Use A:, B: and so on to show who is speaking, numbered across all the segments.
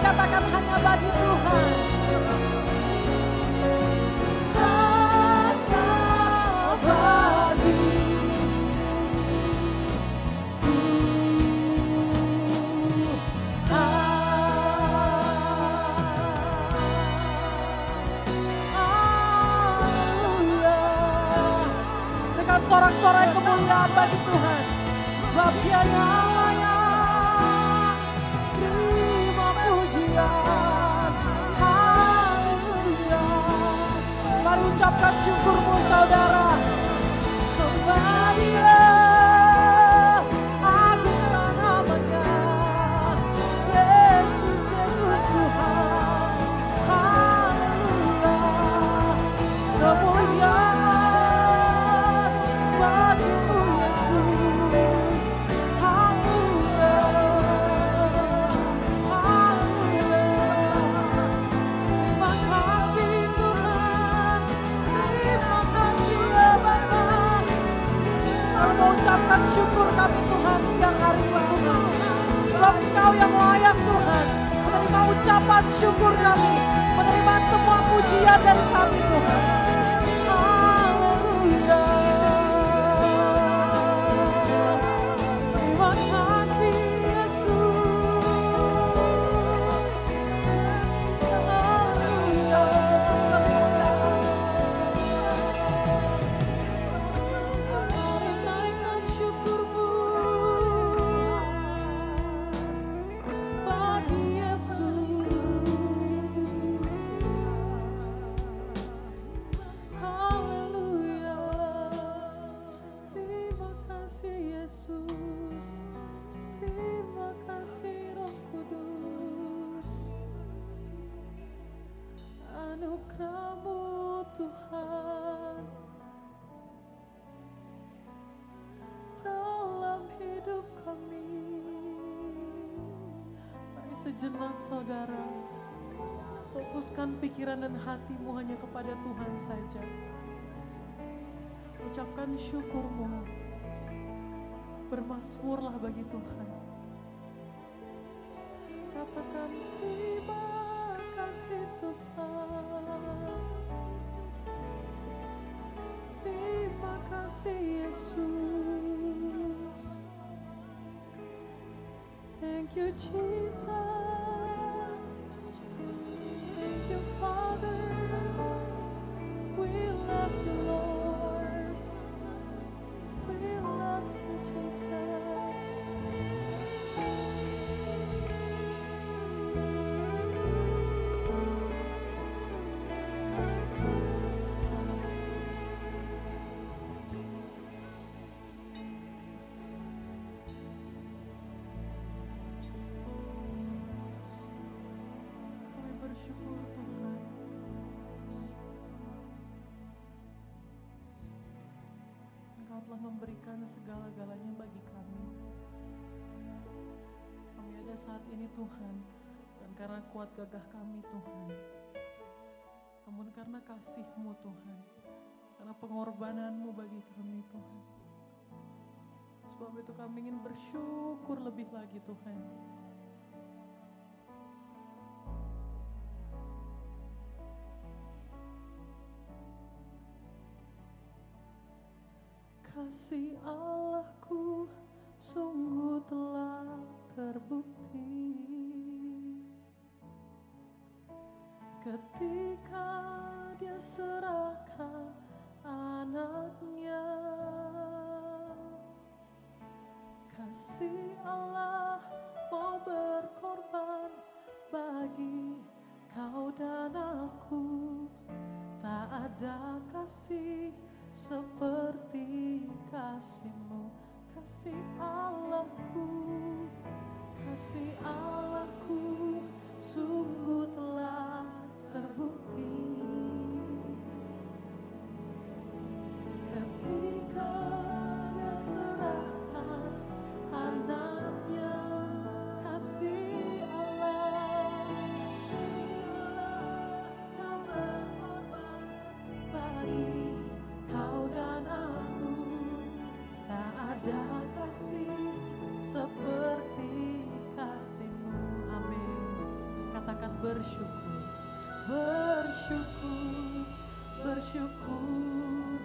A: katakan hanya bagi Tuhan. Sorak-sorai kemuliaan bagi Tuhan, sebab Dia yang layak terima pujian. Haleluya. Mari ucapkan syukurmu saudara. Sembah Dia, agungkan namanya, Yesus, Yesus Tuhan. Haleluya. Semuanya ucapkan syukur kami Tuhan siang hari ini Tuhan. Sebab Engkau yang layak Tuhan. Menerima ucapan syukur kami. Menerima semua pujian dari kami Tuhan. Haleluya. Terima kasih Yesus. Haleluya. Anugerah-Mu Tuhan dalam hidup kami. Mari sejenak saudara, fokuskan pikiran dan hatimu hanya kepada Tuhan saja. Ucapkan syukurmu, bermazmurlah bagi Tuhan. Katakan terima kasih Tuhan. Terima kasih Yesus. Thank you Jesus. Thank you Father. We love you Lord. We love you Jesus. Bersyukur Tuhan. Engkau telah memberikan segala-galanya bagi kami. Kami ada saat ini Tuhan, dan karena kuat gagah kami Tuhan. Namun karena kasih-Mu Tuhan, karena pengorbanan-Mu bagi kami Tuhan. Sebab itu kami ingin bersyukur lebih lagi Tuhan. Kasih Allahku sungguh telah terbukti ketika Dia serahkan anaknya. Kasih Allah mau berkorban bagi kau dan aku. Tak ada kasih seperti kasih-Mu, kasih Allahku, kasih Allahku sungguh telah terbukti ketika Dia serahkan anaknya. Kasih Allah yang berkorban bagi kau dan aku. Tak ada kasih seperti kasih-Mu. bersyukur, bersyukur, bersyukur,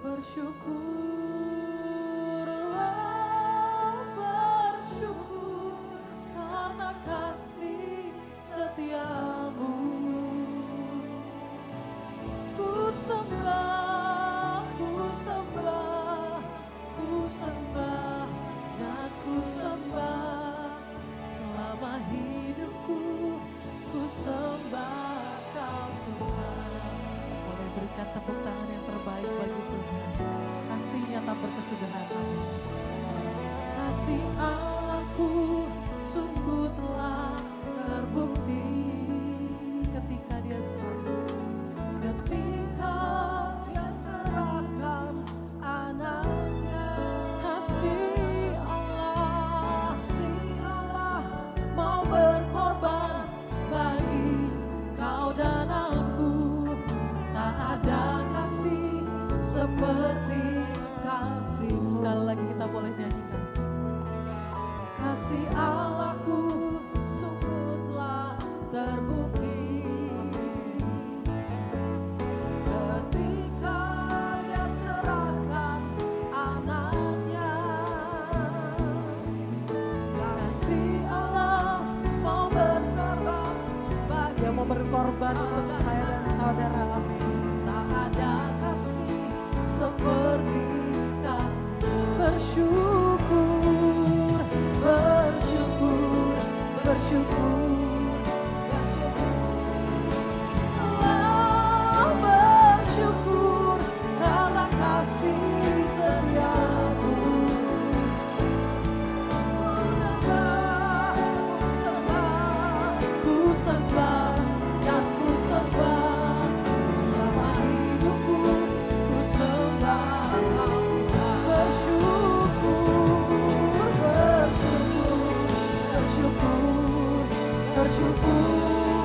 A: bersyukurlah, bersyukur karena kasih setiamu. Ku sembah, ku sembah, ku sembah, dan ku sembah selama hidupku. Ku sembah Kau Tuhan. Boleh berikan tepuk tangan yang terbaik bagi Tuhan. Kasih-Nya tak berkesudahan. Kasih Allahku sungguh telah terbukti ketika Dia serahkan anaknya. Kasih Allah mau berkorban bagi kau dan aku. Tak ada kasih seperti kasih-Mu. Sekali lagi kita boleh nyanyikan. Kasih Allahku sungguh telah terbukti ketika Dia serahkan anaknya. Kasih Allah mau berkorban bagi Dia mau berkorban untuk saya dan saudara. Amin. Tak ada kasih seperti kasih. Bersyukur, bersyukur, bersyukur, bersyukur karena kasih setiamu. Ku sembah, dan ku sembah selama hidupku. Ku sembah Kau. Bersyukur, bersyukur, bersyukur, bersyukur,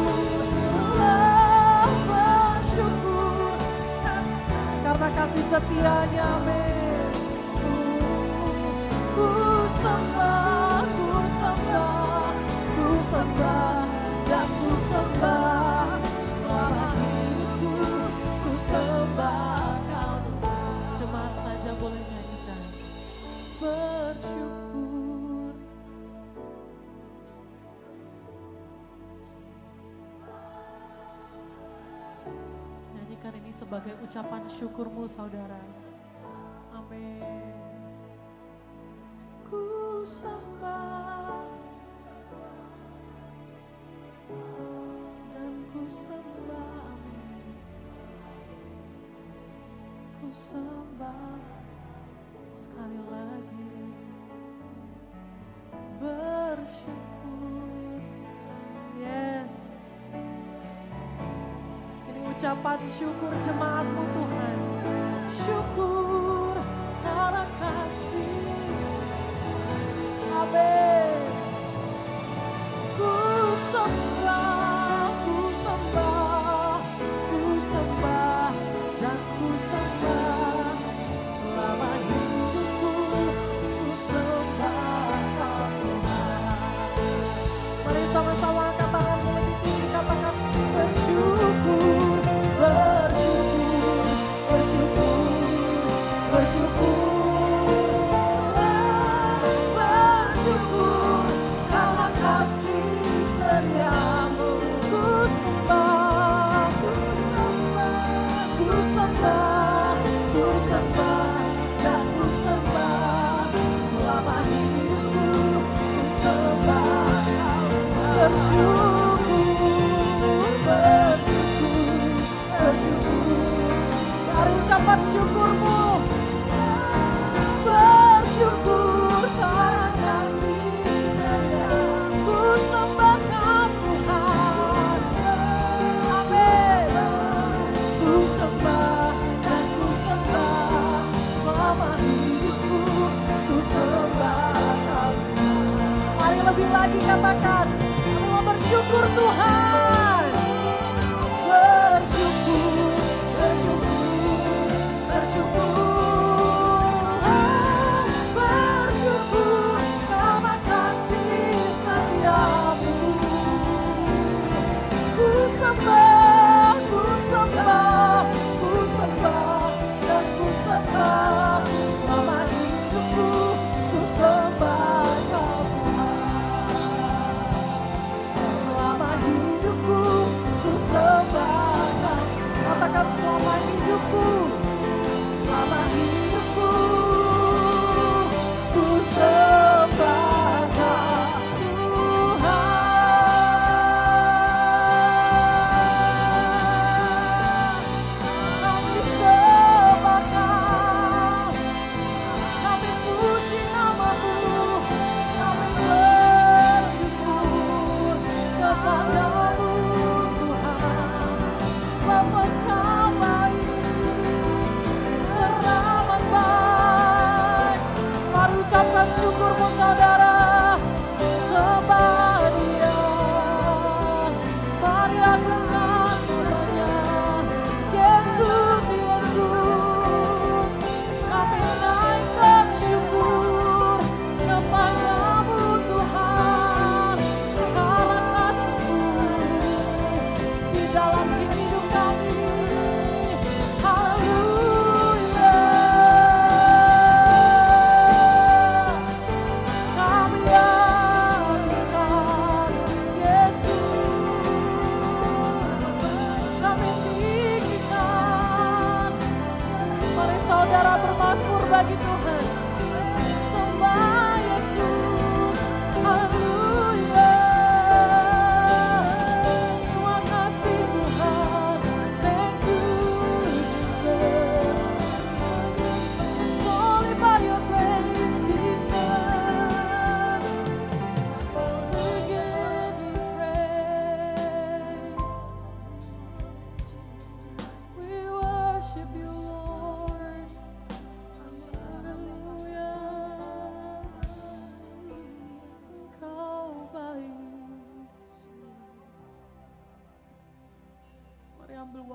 A: bersyukur karena kasih setia-Nya. Amin. Ku sembah, ku sembah, ku sembah, dan ku sembah selama hidupku. Ku sembah Kau. Jemaat saja boleh nyanyikan. Bersyukur. Nyanyikan ini sebagai ucapan syukurmu, saudara. Amin. Ku sembah dan ku sembah. Amin. Ku sembah sekali lagi. Bersyukur. Yes. Ini ucapan syukur jemaat-Mu Tuhan. Syukur karena kasih. Amin. Ku sembah, ku sembah, ku sembah, dan ku sembah selama hidupku. Ku sembah Kau Tuhan. Mari sama-sama angkat tanganmu lebih tinggi, katakan bersyukur, bersyukur, bersyukur, bersyukur. Mari ucapan syukurmu. Bersyukur karena kasih setiamu. Ku sembahkan Tuhan. Amin. Ku sembah dan ku sembah selama hidupku. Ku sembah Kau. Mari lebih lagi katakan. Bersyukur Tuhan. Bersyukur, bersyukur, bersyukur, bersyukur karena kasih setiamu.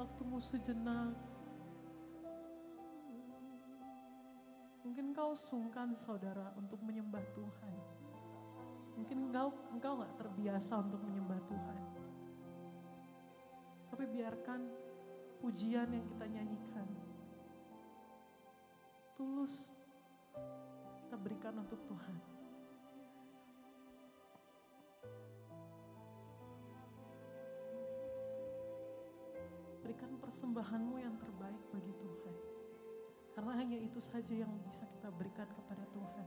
A: waktumu sejenak. Mungkin kau sungkan saudara untuk menyembah Tuhan. Mungkin engkau gak terbiasa untuk menyembah Tuhan. Tapi biarkan pujian yang kita nyanyikan tulus kita berikan untuk Tuhan. Berikan persembahanmu yang terbaik bagi Tuhan. Karena hanya itu saja yang bisa kita berikan kepada Tuhan.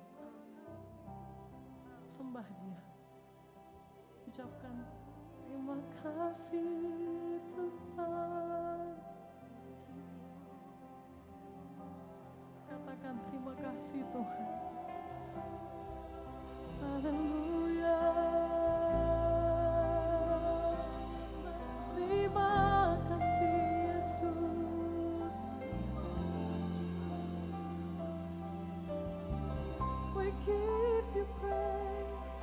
A: Sembah Dia. Ucapkan terima kasih Tuhan. Katakan terima kasih Tuhan. Haleluya. Terima kasih Yesus. We give you praise.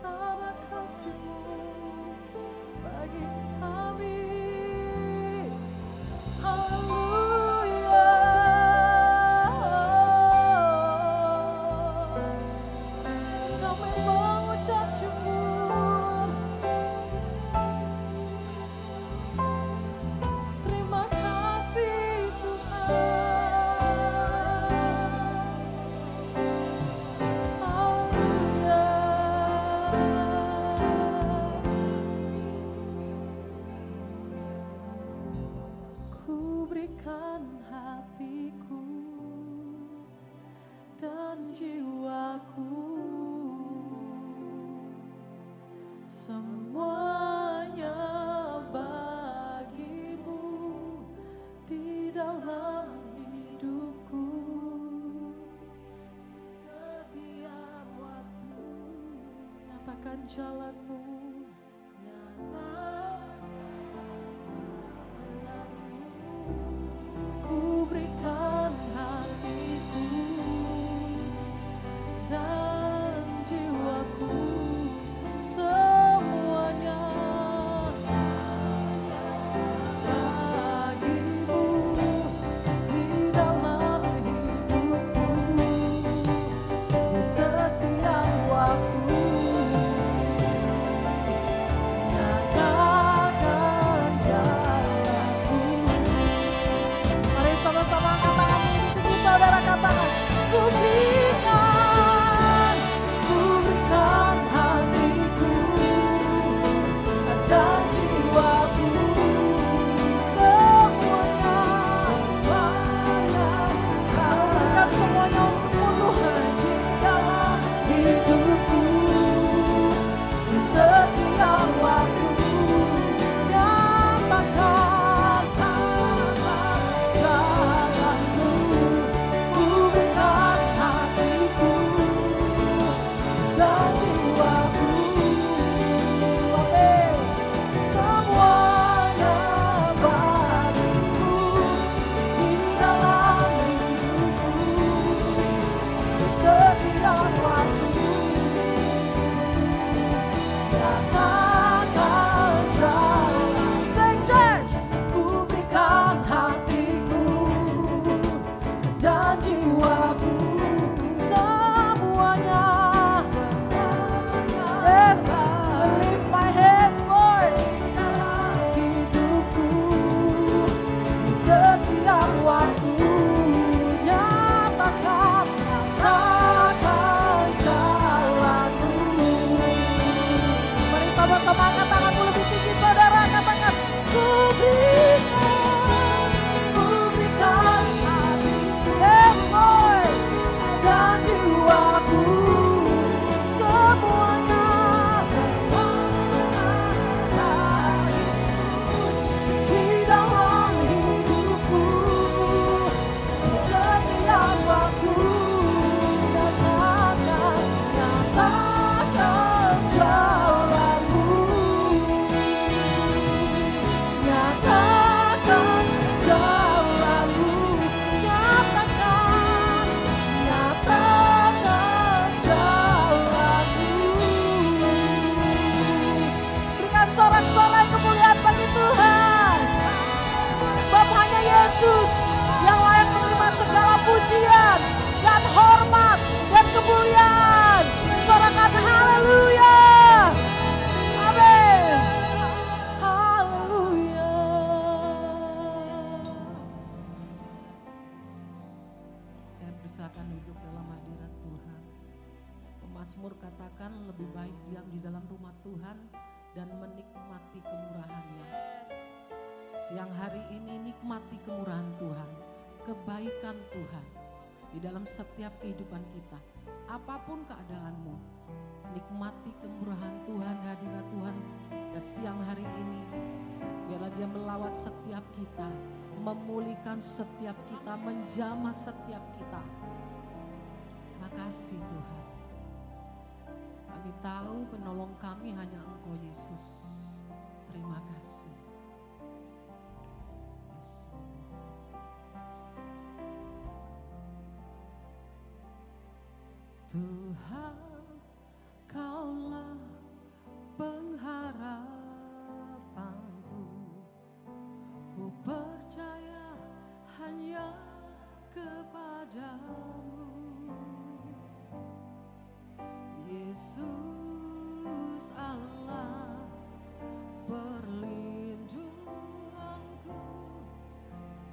A: Sana kasih-Mu bagi kami. Haleluya. Kami mengucap syukur. Terima kasih Tuhan. Ku berikan hatiku dan jiwaku, semuanya bagimu di dalam hidupku. Setiap waktu nyatakan jalanmu, ku berikan hatiku dan jiwaku, semuanya bagimu di dalam hidupku. Di setiap waktu
B: Mazmur katakan lebih baik diam di dalam rumah Tuhan dan menikmati kemurahan-Nya. Siang hari ini nikmati kemurahan Tuhan, kebaikan Tuhan di dalam setiap kehidupan kita. Apapun keadaanmu, nikmati kemurahan Tuhan, hadirat Tuhan. Dan siang hari ini biarlah Dia melawat setiap kita, memulihkan setiap kita, menjamah setiap kita. Terima kasih Tuhan. Kami tahu penolong kami hanya Engkau Yesus. Terima kasih. Yes. Tuhan, Kaulah pengharapanku. Ku percaya hanya kepadamu, Yesus Allah perlindunganku.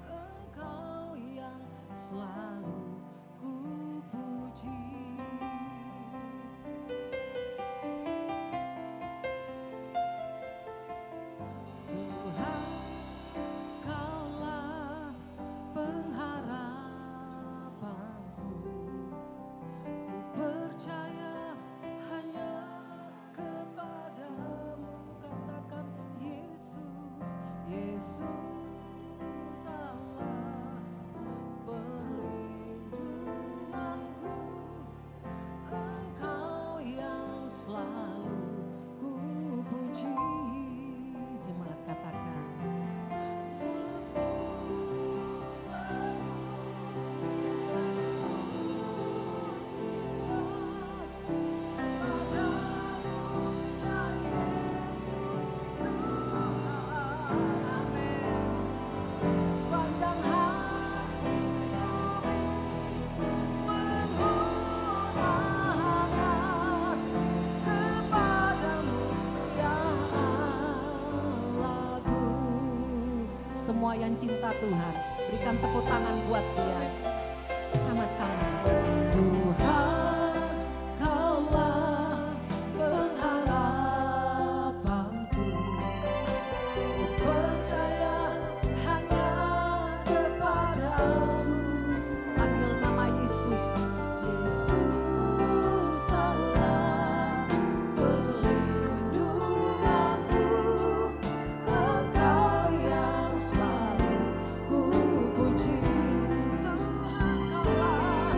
B: Engkau yang selalu ku puji. Tuhan, Kaulah pengharapanku. Ku percaya hanya kepadamu. Katakan Yesus, Yesus Allah perlindunganku. Engkau yang selalu ku puji. Jemaat katakan. Sepanjang hari memohon kepadamu ya Allahku. Semua yang cinta Tuhan, berikan tepuk tangan buat Dia. Sama-sama. Tuhan, Kaulah pengharapanku. Ku percaya hanya kepadamu. Panggil nama Yesus. Yesus Allah perlindunganku. Engkau yang selalu ku puji. Tuhan, Kaulah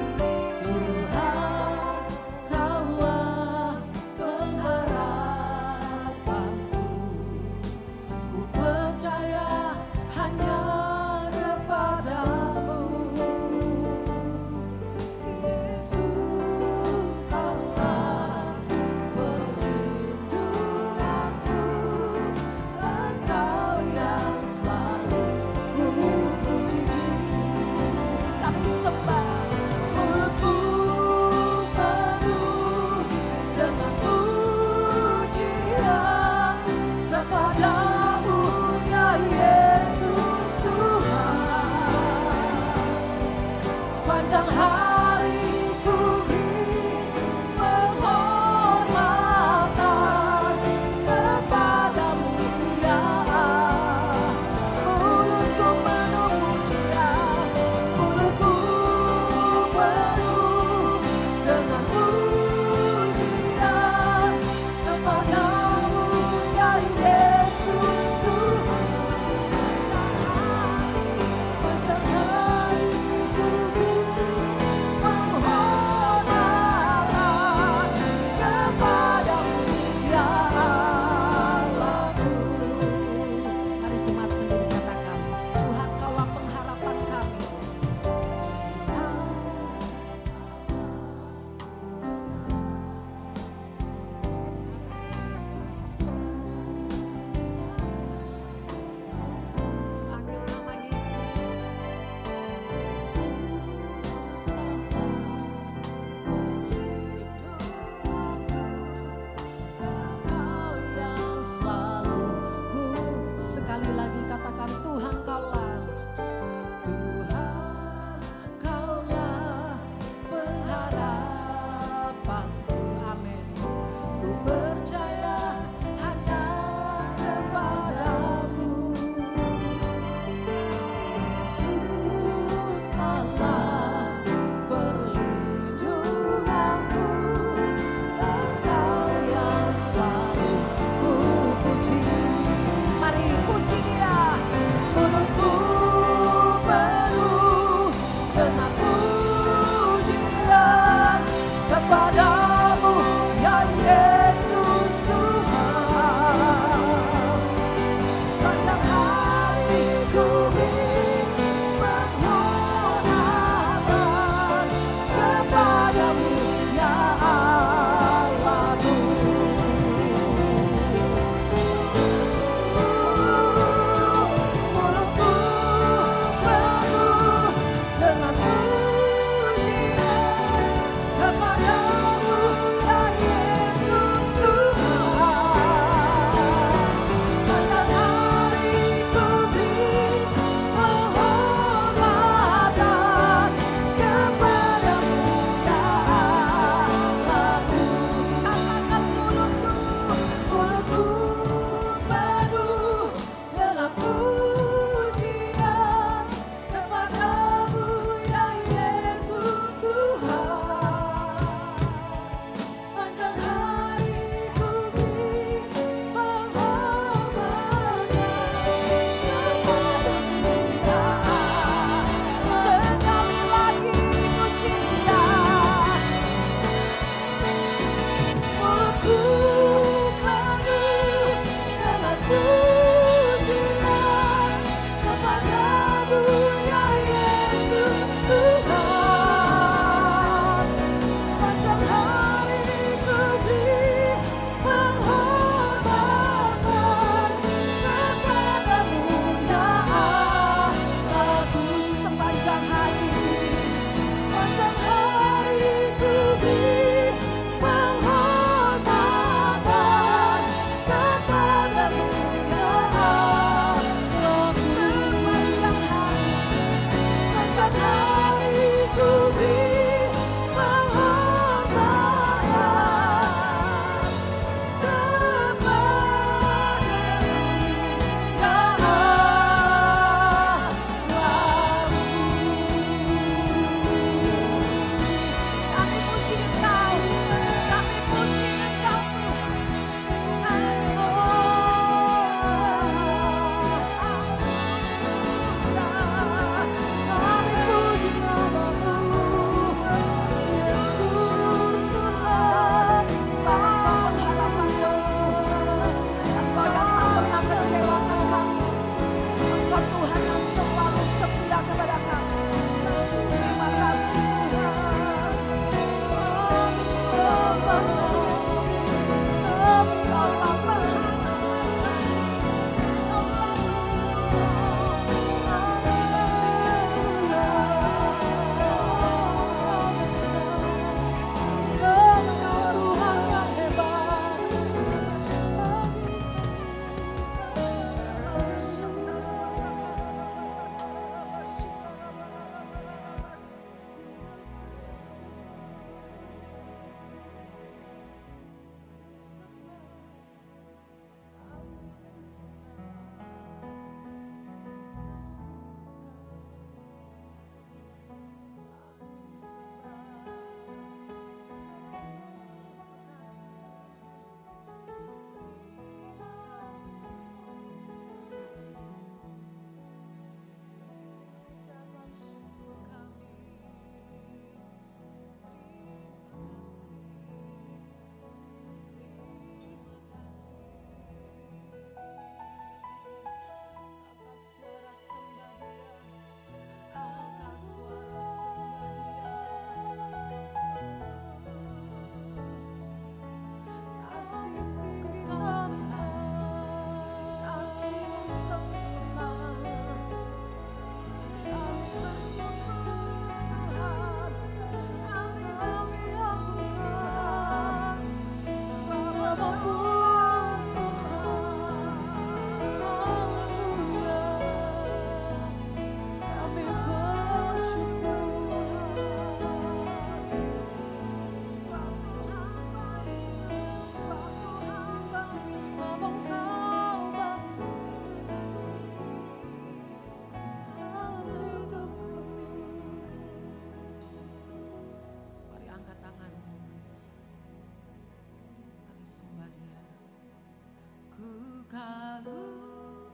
B: kagum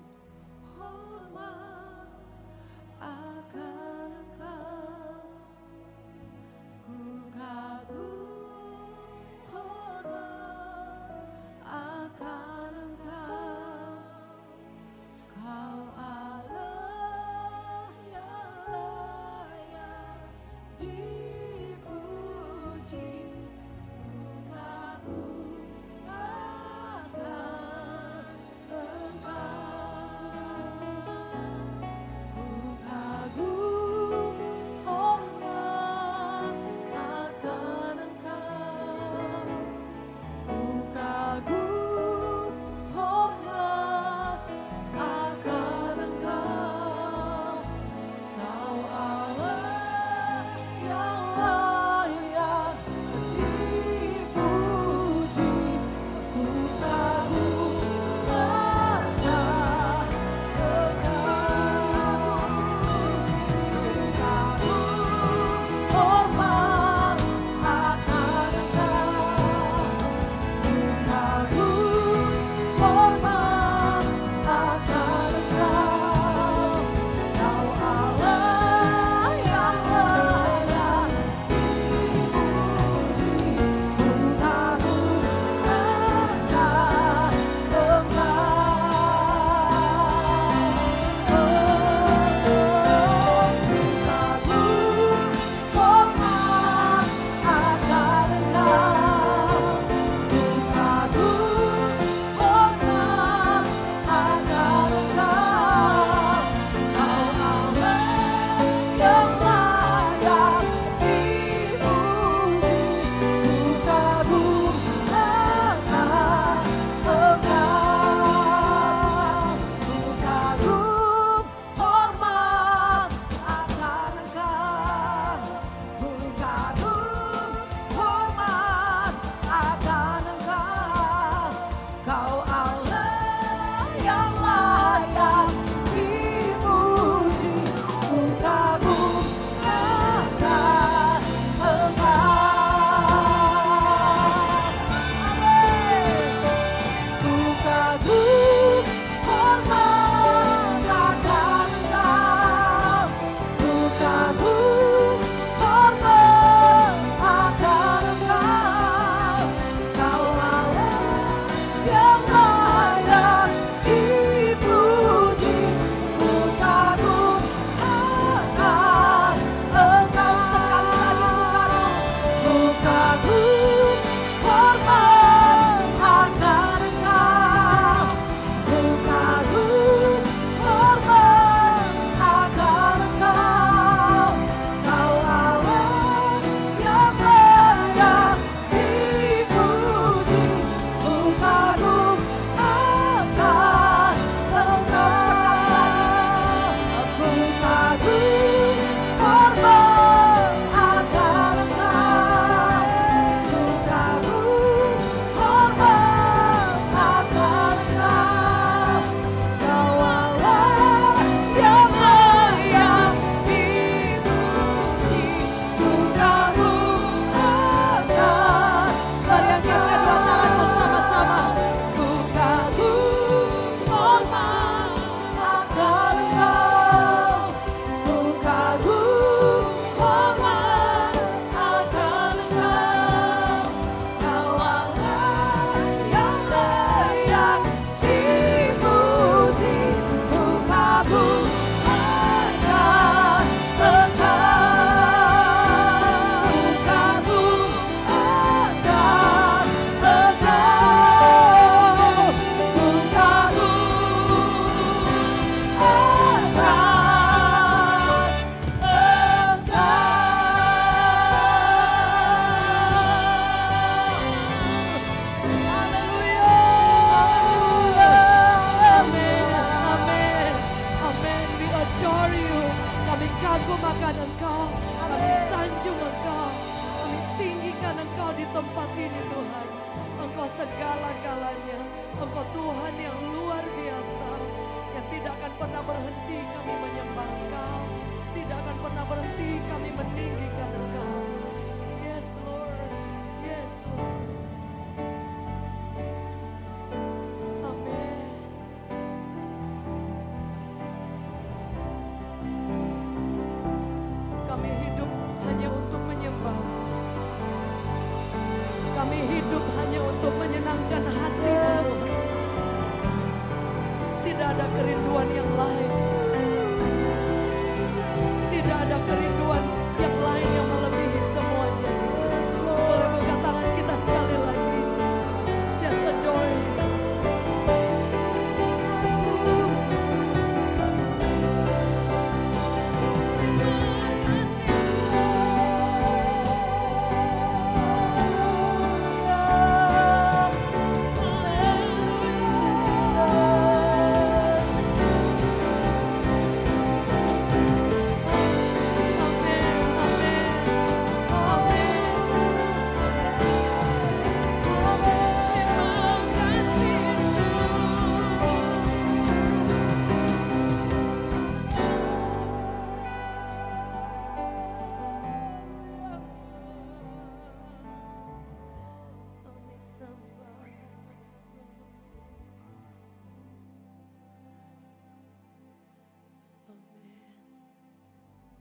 B: hormat akan Engkau, ku kagum hormat akan Engkau, Kau Allah yang layak dipuji, ku kagum akan Engkau, ku kagum hormat akan Engkau, ku kagum hormat akan Engkau, Kau Allah yang layak dipuji, ku kagum akan hormat akan Engkau, ku kagum hormat akan Engkau, Kau Allah yang layak dipuji, ku kagum akan Kau Allah yang layak dipuji, ku kagum akan Engkau. Ku kagum hormat akan Engkau, ku kagum hormat akan Engkau, Kau Allah yang layak dipuji, ku kagum akan Engkau. Sekali lagi ku kagum hormat akan Engkau, ku kagum hormat akan Engkau, Kau Allah yang layak dipuji, ku kagum akan Engkau. Sekali lagi, ku kagum hormat akan Engkau, ku kagum hormat akan Engkau, Kau Allah yang layak dipuji, ku kagum akan. Mari angkat kedua tangan bersama-sama. Ku kagum hormat akan Engkau, ku kagum hormat akan Engkau, Kau Allah yang layak dipuji, ku kagum akan Engkau, ku kagum akan Engkau, ku kagum kagum akan Engkau, kami sanjung Engkau, kami tinggikan Engkau di tempat ini Tuhan. Engkau segala-galanya, Engkau Tuhan yang luar biasa, yang tidak akan pernah berhenti kami menyembah Engkau, tidak akan pernah berhenti kami meninggikan Engkau. Yes Lord, yes Lord. Amin.
C: menyenangkan hatimu Tuhan. Tidak ada kerinduan yang lain. Tidak ada kerinduan yang lain yang melebihi semuanya. Boleh buka tangan kita sekali lagi. Just adore Him.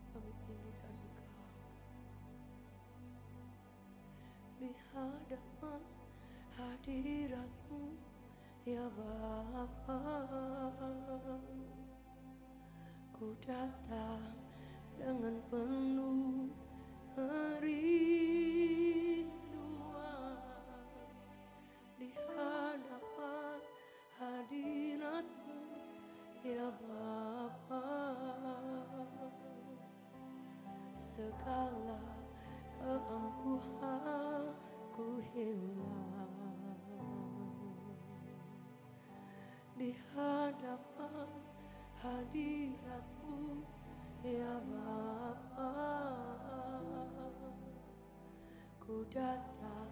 C: Kami tinggikan Engkau di hadapan hadirat-Mu ya Bapa. Ku datang dengan penuh kerinduan di hadapan hadirat-Mu ya Bapa. Segala keangkuhan ku hilang di hadapan hadirat-Mu ya Bapa. Ku datang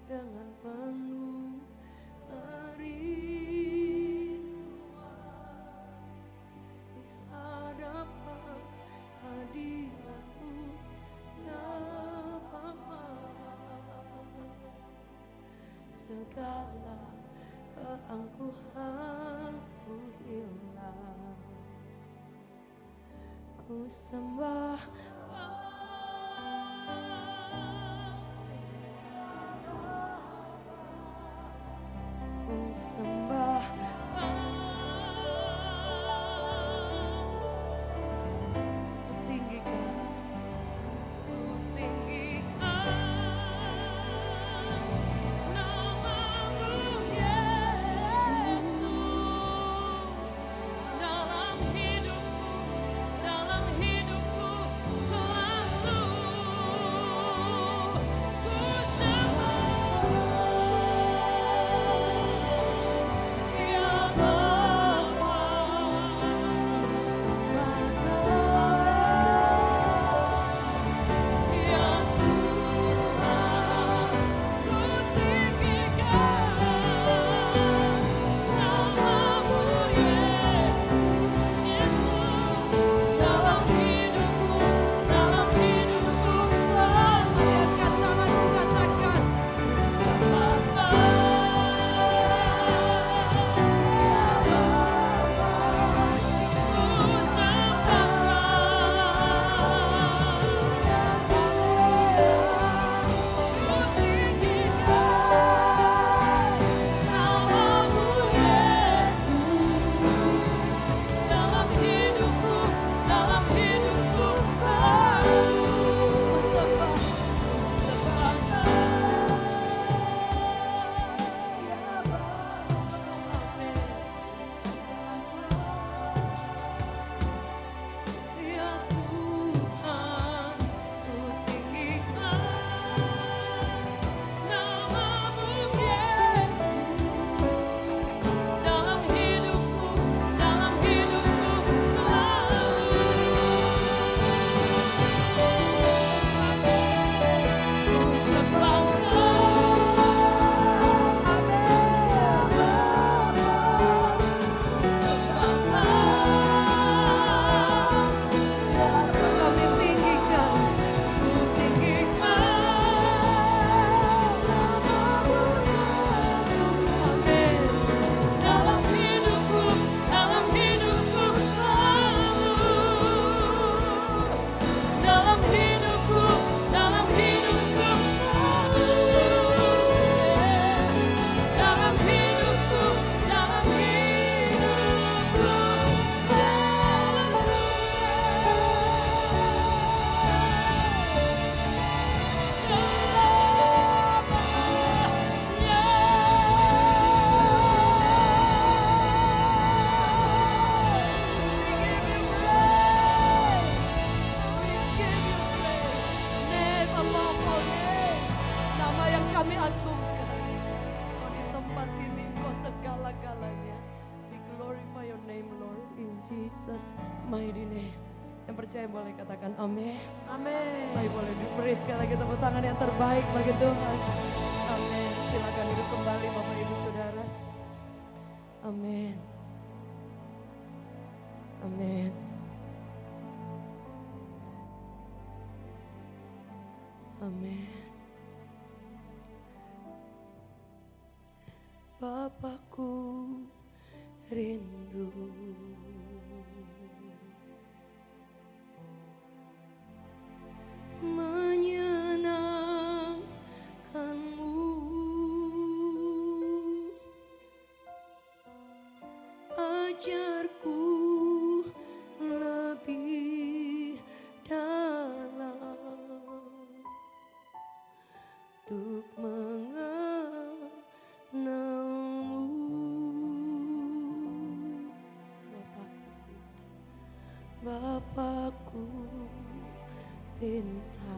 C: dengan penuh kerinduan di hadapan hadirat-Mu ya Bapa. Segala keangkuhan ku hilang. Ku sembah ku sembah ku tinggikan namamu Yesus dalam hidupku selalu ku sembah. kami agungkan. Kau di tempat ini, Engkau segala-galanya. We glorify your name, Lord, in Jesus mighty name. Yang percaya boleh katakan amin.
A: Amin.
C: Baik, boleh diberi sekali lagi tepuk tangan yang terbaik bagi Tuhan. Amin. Silakan duduk kembali Bapak Ibu Saudara. Amin. Amin. Amin. Bapakku rindu menyenangkanmu, ajarku lebih dalam untuk mengenalmu. Bapakku pinta,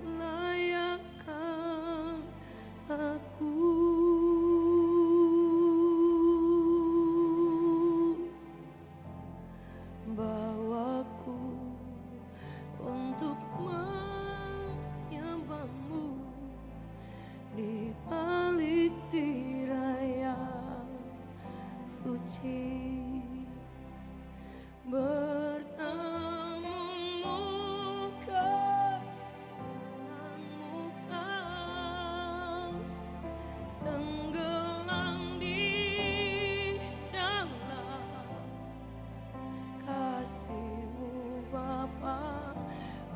C: layakkan aku, bawaku untuk menyembahmu di balik tirai yang suci. Bertemu muka dengan muka, tenggelam di dalam kasih-Mu Bapa.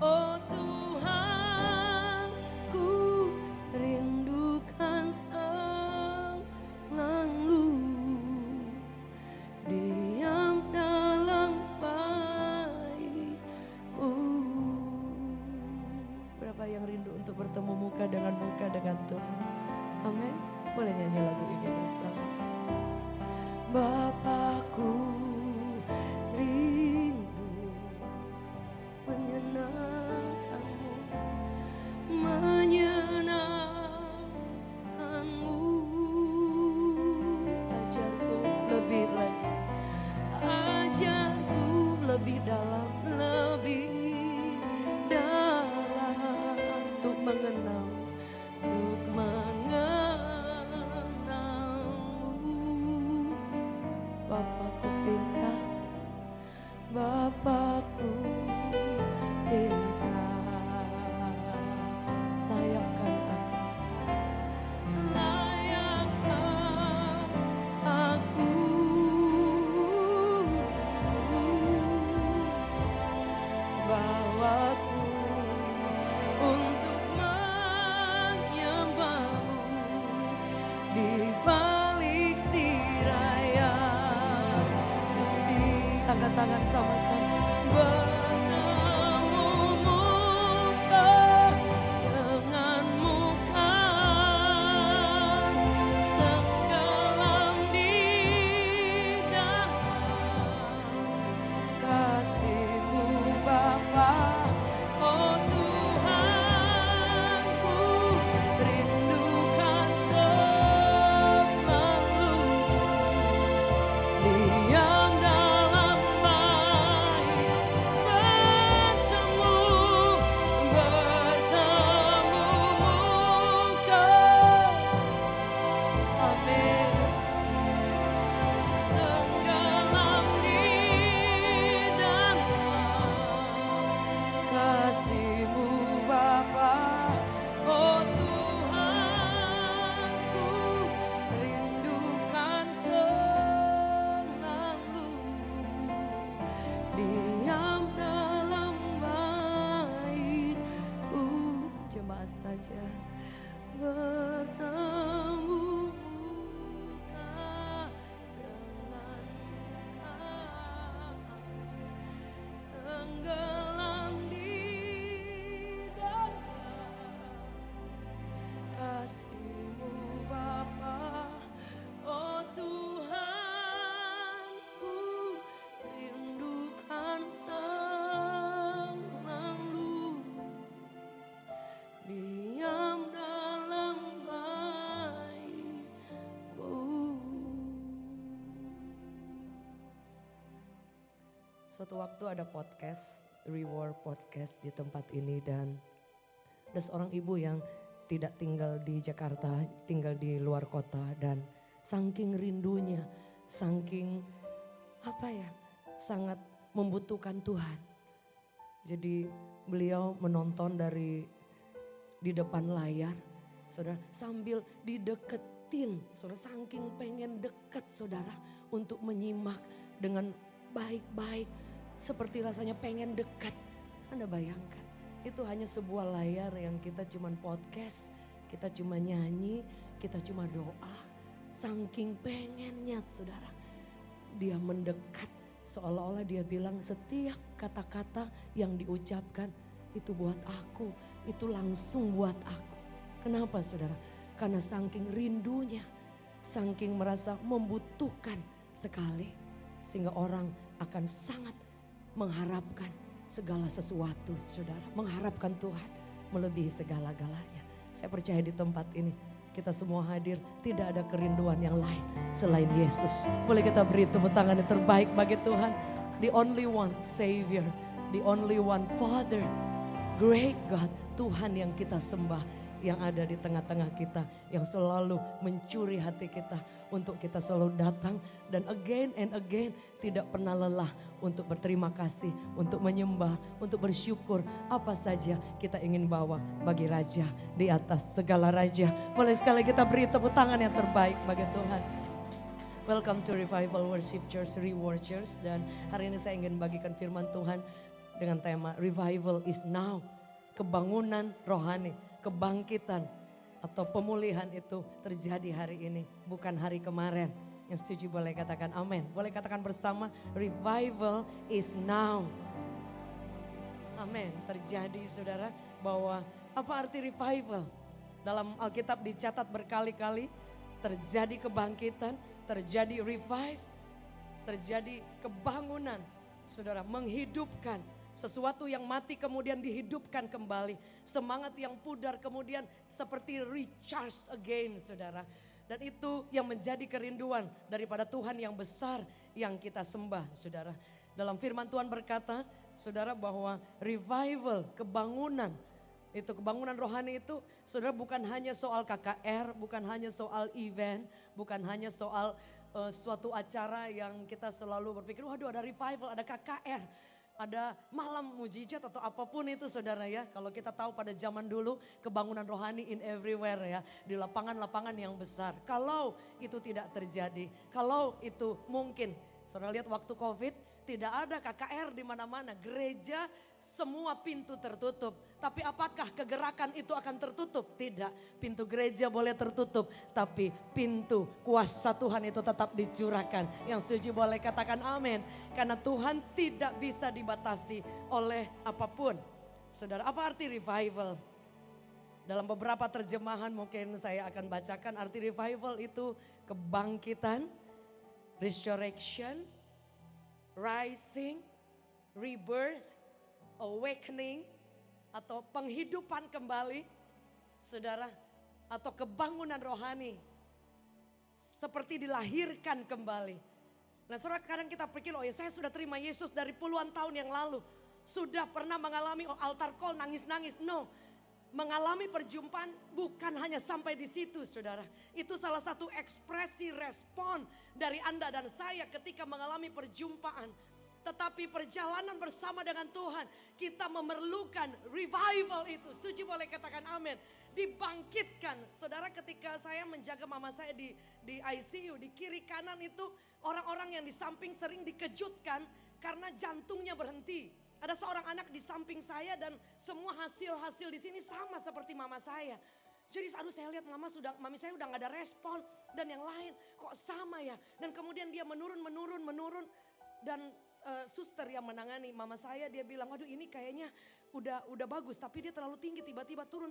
C: Oh Tuhan, ku rindukan selalu diam dalam baik-Mu. Berapa yang rindu untuk bertemu muka dengan Tuhan? Amin. Boleh nyanyi lagu ini bersama. Bapakku rindu menyenangkanmu, menyenangkanmu. Ajarku lebih lagi, ajarku lebih dalam, lebih dalam untuk mengenal, untuk mengenalmu. Bapakku pinta, Bapakku pinta, layakkan aku, bawaku untuk menyembahmu di balik tirai yang suci. Angkat tangan sama-sama. Bertemu muka dengan muka, tenggelam di dalam kasih-Mu Bapa. Oh Tuhan, ku rindukan selalu diam dalam baik-Mu. Suatu waktu ada podcast, Reward Podcast di tempat ini dan ada seorang ibu yang tidak tinggal di Jakarta, tinggal di luar kota dan saking rindunya, saking sangat membutuhkan Tuhan. Jadi beliau menonton di depan layar, saudara, sambil dideketin, saudara, saking pengen dekat saudara untuk menyimak dengan baik-baik, seperti rasanya pengen dekat. Anda bayangkan, itu hanya sebuah layar yang kita cuman podcast, kita cuma nyanyi, kita cuma doa. Saking pengennya saudara, dia mendekat seolah-olah dia bilang setiap kata-kata yang diucapkan itu buat aku, itu langsung buat aku. Kenapa saudara? Karena saking rindunya, saking merasa membutuhkan sekali. Sehingga orang akan sangat mengharapkan segala sesuatu saudara. Mengharapkan Tuhan melebihi segala-galanya. Saya percaya di tempat ini kita semua hadir, tidak ada kerinduan yang lain selain Yesus. Boleh kita beri tepuk tangan yang terbaik bagi Tuhan. The only one Savior, the only one Father, great God, Tuhan yang kita sembah, yang ada di tengah-tengah kita, yang selalu mencuri hati kita untuk kita selalu datang dan again and again tidak pernah lelah untuk berterima kasih, untuk menyembah, untuk bersyukur apa saja kita ingin bawa bagi Raja di atas segala raja. Boleh sekali kita beri tepuk tangan yang terbaik bagi Tuhan. Welcome to Revival Worship Church, Reward Church, dan hari ini saya ingin bagikan firman Tuhan dengan tema Revival is now. Kebangunan rohani, kebangkitan atau pemulihan itu terjadi hari ini, bukan hari kemarin. Yang setuju boleh katakan amin. Boleh katakan bersama, revival is now. Amin. Terjadi saudara, bahwa apa arti revival? Dalam Alkitab dicatat berkali-kali terjadi kebangkitan, terjadi revive, terjadi kebangunan. Saudara, menghidupkan sesuatu yang mati kemudian dihidupkan kembali. Semangat yang pudar kemudian seperti recharge again saudara. Dan itu yang menjadi kerinduan daripada Tuhan yang besar yang kita sembah saudara. Dalam firman Tuhan berkata saudara bahwa revival, kebangunan. Itu kebangunan rohani itu saudara bukan hanya soal KKR, bukan hanya soal event, bukan hanya soal suatu acara yang kita selalu berpikir waduh ada revival, ada KKR. Ada malam mujizat atau apapun itu saudara ya. Kalau kita tahu pada zaman dulu kebangunan rohani in everywhere ya. Di lapangan-lapangan yang besar. Kalau itu tidak terjadi. Kalau itu mungkin. Saudara lihat waktu COVID tidak ada KKR di mana-mana. Gereja semua pintu tertutup. Tapi apakah kegerakan itu akan tertutup? Tidak. Pintu gereja boleh tertutup. Tapi pintu kuasa Tuhan itu tetap dicurahkan. Yang setuju boleh katakan amin. Karena Tuhan tidak bisa dibatasi oleh apapun. Saudara, apa arti revival? Dalam beberapa terjemahan mungkin saya akan bacakan arti revival itu kebangkitan, resurrection, rising, rebirth, awakening, atau penghidupan kembali, saudara, atau kebangunan rohani, seperti dilahirkan kembali. Nah saudara, kadang kita pikir, oh ya saya sudah terima Yesus dari puluhan tahun yang lalu, sudah pernah mengalami altar call nangis-nangis, no. Mengalami perjumpaan bukan hanya sampai di situ saudara. Itu salah satu ekspresi respon dari Anda dan saya ketika mengalami perjumpaan. Tetapi perjalanan bersama dengan Tuhan, kita memerlukan revival itu. Setuju boleh katakan amin. Dibangkitkan. Saudara, ketika saya menjaga mama saya di ICU, di kiri kanan itu orang-orang yang di samping sering dikejutkan karena jantungnya berhenti. Ada seorang anak di samping saya dan semua hasil-hasil di sini sama seperti mama saya. Jadi aduh saya lihat mami saya udah gak ada respon dan yang lain kok sama ya. Dan kemudian dia menurun dan suster yang menangani mama saya dia bilang waduh ini kayaknya udah bagus tapi dia terlalu tinggi tiba-tiba turun.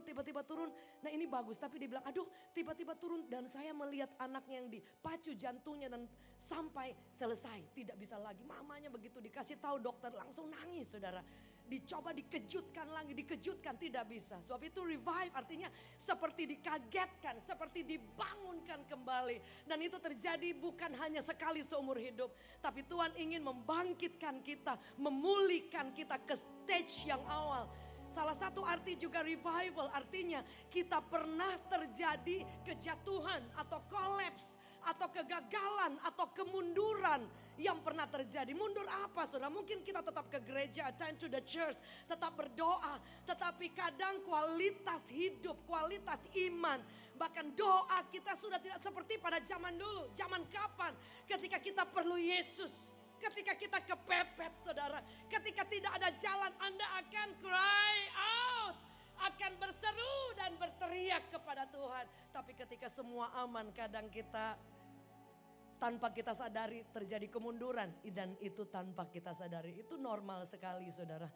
C: Nah ini bagus tapi dia bilang aduh tiba-tiba turun dan saya melihat anaknya yang dipacu jantungnya dan sampai selesai tidak bisa lagi. Mamanya begitu dikasih tahu dokter langsung nangis saudara. dicoba dikejutkan lagi, dikejutkan, tidak bisa. Sebab itu revive artinya seperti dikagetkan, seperti dibangunkan kembali. Dan itu terjadi bukan hanya sekali seumur hidup, tapi Tuhan ingin membangkitkan kita, memulihkan kita ke stage yang awal. Salah satu arti juga revival artinya kita pernah terjadi kejatuhan atau kolaps atau kegagalan atau kemunduran yang pernah terjadi. Mundur apa saudara? Mungkin kita tetap ke gereja, attend to the church, tetap berdoa. Tetapi kadang kualitas hidup, kualitas iman, bahkan doa kita sudah tidak seperti pada zaman dulu. Zaman kapan? Ketika kita perlu Yesus. Ketika kita kepepet saudara. Ketika tidak ada jalan, Anda akan cry out. Akan berseru dan berteriak kepada Tuhan. Tapi ketika semua aman, kadang kita tanpa kita sadari terjadi kemunduran. Dan itu tanpa kita sadari. Itu normal sekali saudara.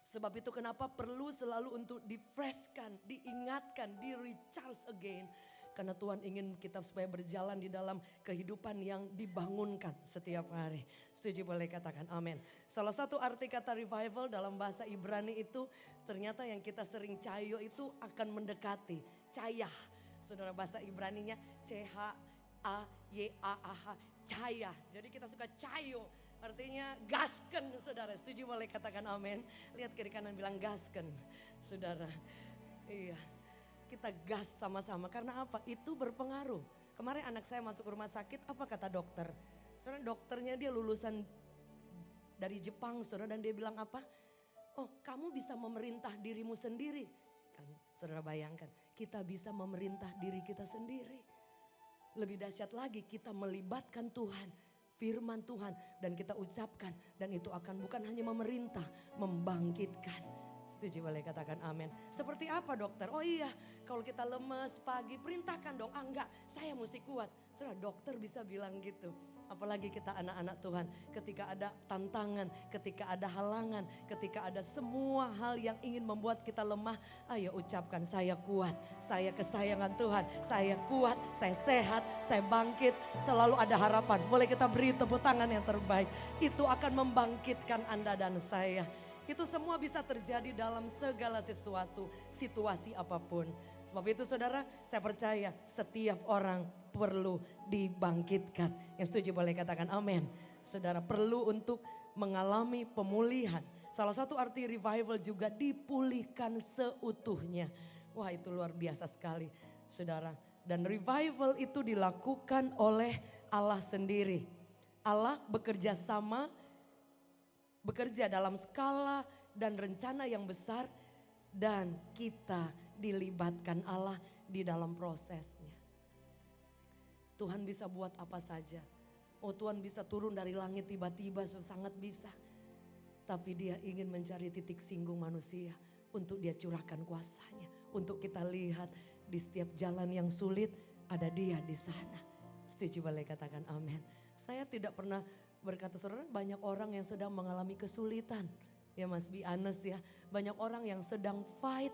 C: Sebab itu kenapa perlu selalu untuk di-freshkan, diingatkan, di-recharge again. Karena Tuhan ingin kita supaya berjalan di dalam kehidupan yang dibangunkan setiap hari. Setuju boleh katakan amin. Salah satu arti kata revival dalam bahasa Ibrani itu ternyata yang kita sering cayo itu akan mendekati. Cayah. Saudara bahasa Ibraninya C-H-A-Y-A-A-H. Cayah. Jadi kita suka cayo. Artinya gasken saudara. Setuju boleh katakan amin. Lihat kiri kanan bilang gasken saudara. Iya. Kita gas sama-sama karena apa? Itu berpengaruh. Kemarin anak saya masuk rumah sakit, apa kata dokter? Saudara dokternya dia lulusan dari Jepang saudara dan dia bilang apa? Oh kamu bisa memerintah dirimu sendiri. Kan saudara bayangkan kita bisa memerintah diri kita sendiri. Lebih dahsyat lagi kita melibatkan Tuhan. Firman Tuhan dan kita ucapkan. Dan itu akan bukan hanya memerintah, membangkitkan. Setuju boleh katakan amin. Seperti apa dokter? Oh iya kalau kita lemes pagi perintahkan dong. Ah enggak saya mesti kuat. Saudara dokter bisa bilang gitu. Apalagi kita anak-anak Tuhan. Ketika ada tantangan, ketika ada halangan, ketika ada semua hal yang ingin membuat kita lemah. Ayo ucapkan saya kuat, saya kesayangan Tuhan. Saya kuat, saya sehat, saya bangkit. Selalu ada harapan. Boleh kita beri tepuk tangan yang terbaik. Itu akan membangkitkan Anda dan saya. Itu semua bisa terjadi dalam segala sesuatu, situasi apapun. Sebab itu saudara, saya percaya setiap orang perlu dibangkitkan. Yang setuju boleh katakan amin. Saudara perlu untuk mengalami pemulihan. Salah satu arti revival juga dipulihkan seutuhnya. Wah itu luar biasa sekali saudara. Dan revival itu dilakukan oleh Allah sendiri. Allah bekerja dalam skala dan rencana yang besar dan kita dilibatkan Allah di dalam prosesnya. Tuhan bisa buat apa saja. Oh Tuhan bisa turun dari langit tiba-tiba, sangat bisa. Tapi dia ingin mencari titik singgung manusia untuk dia curahkan kuasanya. Untuk kita lihat di setiap jalan yang sulit ada dia di sana. Setuju boleh katakan amin. Saya tidak pernah berkata saudara banyak orang yang sedang mengalami kesulitan. Ya Mas be honest ya. Banyak orang yang sedang fight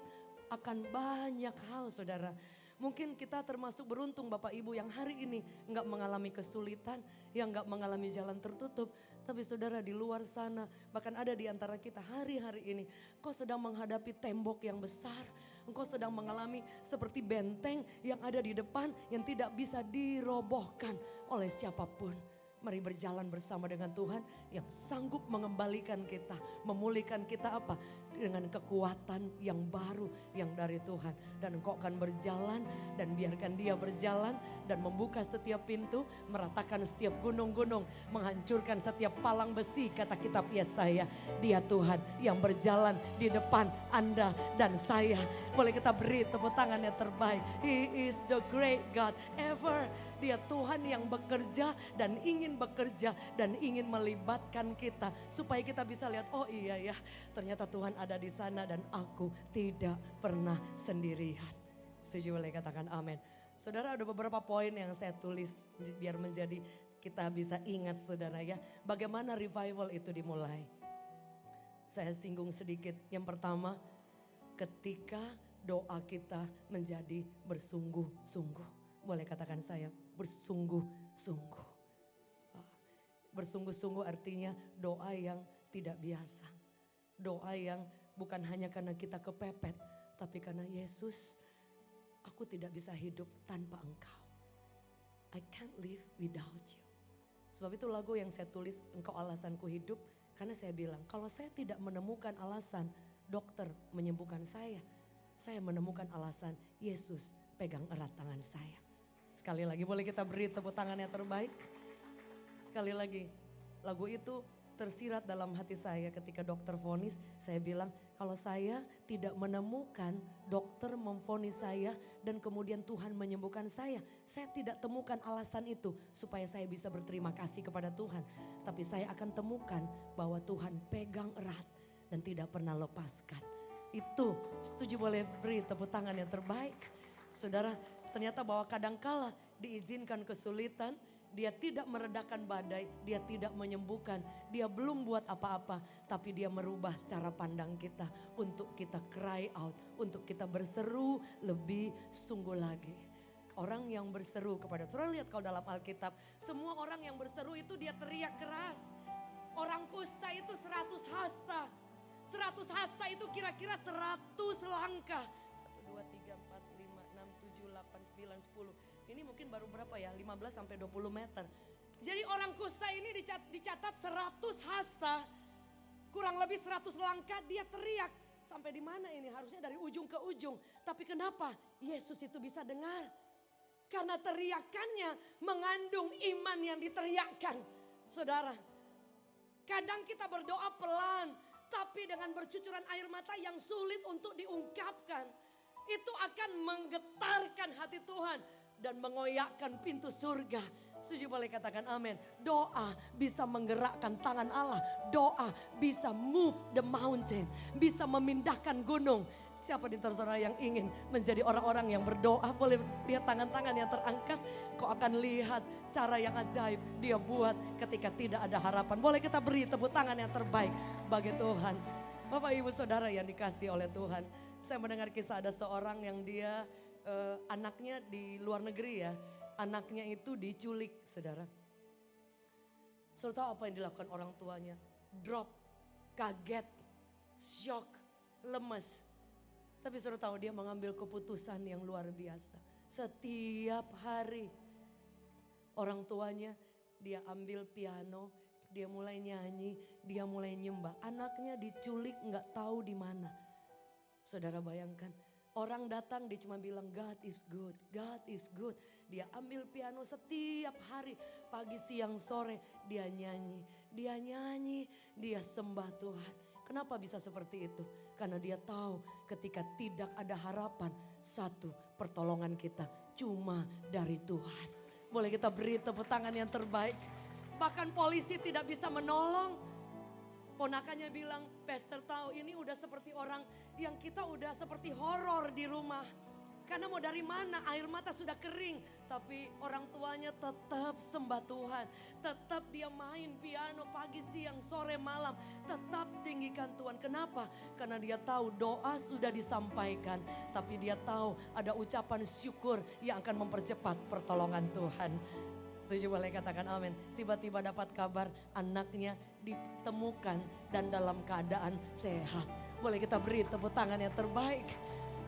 C: akan banyak hal saudara. Mungkin kita termasuk beruntung Bapak Ibu yang hari ini enggak mengalami kesulitan. Yang enggak mengalami jalan tertutup. Tapi saudara di luar sana bahkan ada di antara kita hari-hari ini. Kau sedang menghadapi tembok yang besar. Engkau sedang mengalami seperti benteng yang ada di depan yang tidak bisa dirobohkan oleh siapapun. Mari berjalan bersama dengan Tuhan yang sanggup mengembalikan kita, memulihkan kita apa? Dengan kekuatan yang baru yang dari Tuhan. Dan engkau akan berjalan dan biarkan dia berjalan dan membuka setiap pintu, meratakan setiap gunung-gunung, menghancurkan setiap palang besi kata kitab Yesaya. Dia Tuhan yang berjalan di depan Anda dan saya. Boleh kita beri tepuk tangan yang terbaik. He is the great God ever. Dia Tuhan yang bekerja dan ingin bekerja dan ingin melibatkan kita. Supaya kita bisa lihat, oh iya ya ternyata Tuhan ada di sana dan aku tidak pernah sendirian. Setuju boleh katakan amin. Saudara ada beberapa poin yang saya tulis biar menjadi kita bisa ingat saudara ya. Bagaimana revival itu dimulai. Saya singgung sedikit. Yang pertama ketika doa kita menjadi bersungguh-sungguh. Boleh katakan saya bersungguh-sungguh. Bersungguh-sungguh artinya doa yang tidak biasa. Doa yang bukan hanya karena kita kepepet, tapi karena Yesus, aku tidak bisa hidup tanpa Engkau. I can't live without you. Sebab itu lagu yang saya tulis, Engkau alasanku hidup. Karena saya bilang, kalau saya tidak menemukan alasan dokter menyembuhkan saya menemukan alasan Yesus pegang erat tangan saya. Sekali lagi boleh kita beri tepuk tangan yang terbaik. Sekali lagi, lagu itu tersirat dalam hati saya ketika dokter vonis. Saya bilang, kalau saya tidak menemukan dokter memvonis saya dan kemudian Tuhan menyembuhkan saya tidak temukan alasan itu supaya saya bisa berterima kasih kepada Tuhan. Tapi saya akan temukan bahwa Tuhan pegang erat dan tidak pernah lepaskan. Itu, setuju boleh beri tepuk tangan yang terbaik. Saudara, ternyata bahwa kadangkala diizinkan kesulitan, dia tidak meredakan badai, dia tidak menyembuhkan, dia belum buat apa-apa, tapi dia merubah cara pandang kita untuk kita cry out, untuk kita berseru lebih sungguh lagi. Orang yang berseru kepada Tuhan, lihat kalau dalam Alkitab, semua orang yang berseru itu dia teriak keras. Orang kusta itu 100 hasta. 100 hasta itu kira-kira 100 langkah. 1, 2, 3, 4, 5, 6, 7, 8, 9, 10. Ini mungkin baru berapa ya, 15 sampai 20 meter. Jadi orang kusta ini dicatat 100 hasta. Kurang lebih 100 langkah dia teriak. Sampai di mana ini? Harusnya dari ujung ke ujung. Tapi kenapa Yesus itu bisa dengar? Karena teriakannya mengandung iman yang diteriakkan. Saudara, kadang kita berdoa pelan, tapi dengan bercucuran air mata yang sulit untuk diungkapkan. Itu akan menggetarkan hati Tuhan dan mengoyakkan pintu surga. Setuju boleh katakan amin. Doa bisa menggerakkan tangan Allah. Doa bisa move the mountain. Bisa memindahkan gunung. Siapa di antara saudara yang ingin menjadi orang-orang yang berdoa? Boleh lihat tangan-tangan yang terangkat. Kau akan lihat cara yang ajaib dia buat ketika tidak ada harapan. Boleh kita beri tepuk tangan yang terbaik bagi Tuhan. Bapak ibu saudara yang dikasihi oleh Tuhan. Saya mendengar kisah ada seorang yang dia anaknya di luar negeri ya. Anaknya itu diculik saudara. Saudara tahu apa yang dilakukan orang tuanya? Drop, kaget, shock, lemes. Tapi saudara tahu dia mengambil keputusan yang luar biasa. Setiap hari orang tuanya dia ambil piano, dia mulai nyanyi, dia mulai nyembah. Anaknya diculik nggak tahu di mana. Saudara bayangkan, orang datang dia cuma bilang God is good, God is good. Dia ambil piano setiap hari, pagi, siang, sore dia nyanyi, dia sembah Tuhan. Kenapa bisa seperti itu? Karena dia tahu ketika tidak ada harapan, satu pertolongan kita cuma dari Tuhan. Boleh kita beri tepuk tangan yang terbaik. Bahkan polisi tidak bisa menolong. Ponakannya bilang, Pastor tahu ini udah seperti orang yang kita udah seperti horor di rumah. Karena mau dari mana, air mata sudah kering. Tapi orang tuanya tetap sembah Tuhan. Tetap dia main piano pagi, siang, sore, malam. Tetap tinggikan Tuhan. Kenapa? Karena dia tahu doa sudah disampaikan. Tapi dia tahu ada ucapan syukur yang akan mempercepat pertolongan Tuhan. Setuju boleh katakan amin. Tiba-tiba dapat kabar anaknya ditemukan dan dalam keadaan sehat. Boleh kita beri tepuk tangan yang terbaik.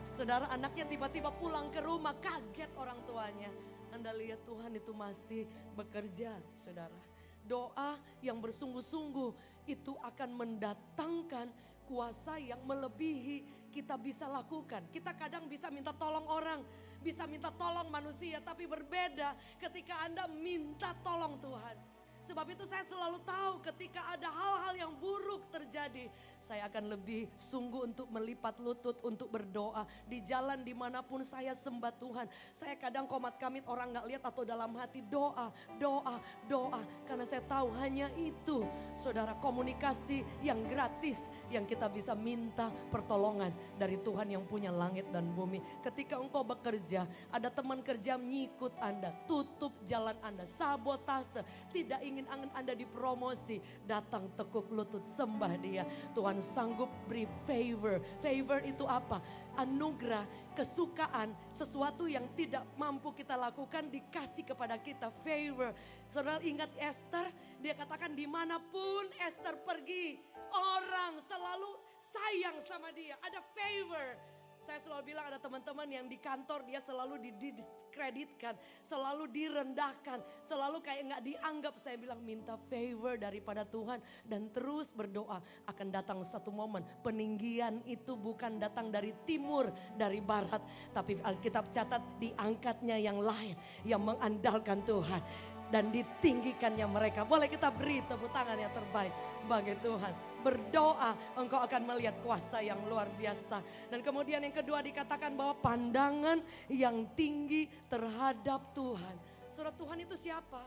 C: Saudara, anaknya tiba-tiba pulang ke rumah, kaget orang tuanya. Anda lihat Tuhan itu masih bekerja, saudara. Doa yang bersungguh-sungguh itu akan mendatangkan kuasa yang melebihi kita bisa lakukan. Kita kadang bisa minta tolong orang, bisa minta tolong manusia, tapi berbeda ketika Anda minta tolong Tuhan. Sebab itu saya selalu tahu ketika ada hal-hal yang buruk terjadi, saya akan lebih sungguh untuk melipat lutut untuk berdoa. Di jalan dimanapun saya sembah Tuhan. Saya kadang komat kamit orang gak lihat atau dalam hati doa. Karena saya tahu hanya itu saudara komunikasi yang gratis yang kita bisa minta pertolongan dari Tuhan yang punya langit dan bumi. Ketika engkau bekerja, ada teman kerja menyikut Anda, tutup jalan Anda, sabotase, tidak ingin Anda dipromosi, datang tekuk lutut sembah dia. Tuhan sanggup beri favor. Favor itu apa? Anugerah, kesukaan, sesuatu yang tidak mampu kita lakukan dikasih kepada kita. Favor. Saudara ingat Esther, dia katakan dimanapun Esther pergi, orang selalu sayang sama dia. Ada favor. Saya selalu bilang ada teman-teman yang di kantor dia selalu didiskreditkan, selalu direndahkan, selalu kayak nggak dianggap. Saya bilang minta favor daripada Tuhan dan terus berdoa. Akan datang satu momen peninggian itu bukan datang dari timur, dari barat, tapi Alkitab catat diangkatnya yang lain yang mengandalkan Tuhan dan ditinggikannya mereka. Boleh kita beri tepuk tangan yang terbaik bagi Tuhan. Berdoa engkau akan melihat kuasa yang luar biasa. Dan kemudian yang kedua dikatakan bahwa pandangan yang tinggi terhadap Tuhan. Saudara, Tuhan itu siapa?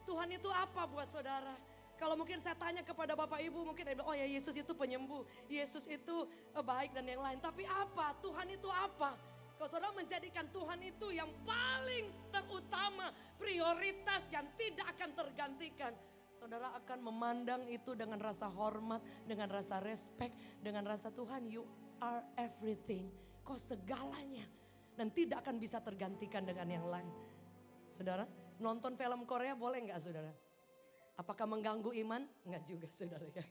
C: Tuhan itu apa buat saudara? Kalau mungkin saya tanya kepada Bapak Ibu mungkin dia bilang, oh ya Yesus itu penyembuh. Yesus itu baik dan yang lain. Tapi apa? Tuhan itu apa? Kalau saudara menjadikan Tuhan itu yang paling terutama, prioritas yang tidak akan tergantikan. Saudara akan memandang itu dengan rasa hormat, dengan rasa respect, dengan rasa Tuhan you are everything. Kau segalanya dan tidak akan bisa tergantikan dengan yang lain. Saudara, nonton film Korea boleh nggak saudara? Apakah mengganggu iman? Enggak juga saudara ya.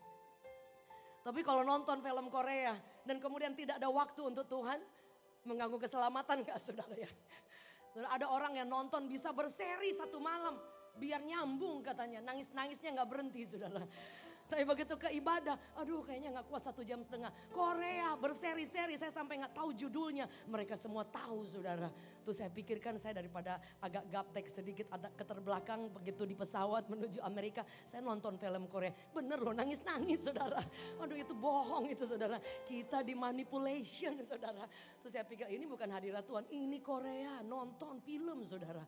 C: Tapi kalau nonton film Korea dan kemudian tidak ada waktu untuk Tuhan, mengganggu keselamatan nggak saudara ya? Saudara, ada orang yang nonton bisa berseri satu malam. Biar nyambung katanya, nangis-nangisnya gak berhenti saudara. Tapi begitu ke ibadah, aduh kayaknya gak kuat 1,5 jam. Korea berseri-seri, saya sampai gak tahu judulnya. Mereka semua tahu saudara. Terus saya pikirkan saya daripada agak gaptek sedikit, ada keterbelakang begitu di pesawat menuju Amerika. Saya nonton film Korea, bener loh nangis-nangis saudara. Aduh itu bohong itu saudara. Kita dimanipulation saudara. Terus saya pikir ini bukan hadirat Tuhan, ini Korea nonton film saudara.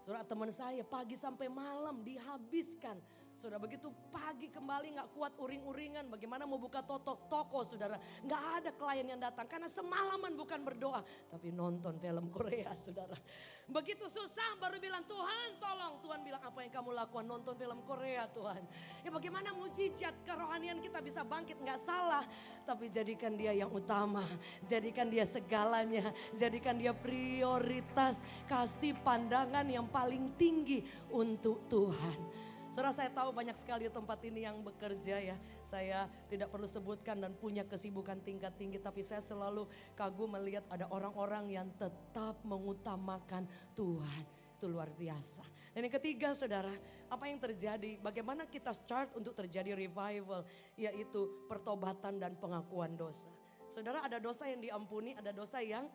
C: Saudara, teman saya pagi sampai malam dihabiskan. Saudara, begitu pagi kembali gak kuat uring-uringan. Bagaimana mau buka toko saudara. Gak ada klien yang datang karena semalaman bukan berdoa. Tapi nonton film Korea saudara. Begitu susah baru bilang Tuhan tolong. Tuhan bilang apa yang kamu lakukan, nonton film Korea Tuhan. Ya bagaimana mujizat kerohanian kita bisa bangkit, gak salah. Tapi jadikan dia yang utama. Jadikan dia segalanya. Jadikan dia prioritas. Kasih pandangan yang paling tinggi untuk Tuhan. Saudara, saya tahu banyak sekali tempat ini yang bekerja ya. Saya tidak perlu sebutkan dan punya kesibukan tingkat tinggi. Tapi saya selalu kagum melihat ada orang-orang yang tetap mengutamakan Tuhan. Itu luar biasa. Dan yang ketiga saudara, apa yang terjadi? Bagaimana kita start untuk terjadi revival? Yaitu pertobatan dan pengakuan dosa. Saudara, ada dosa yang diampuni, ada dosa yang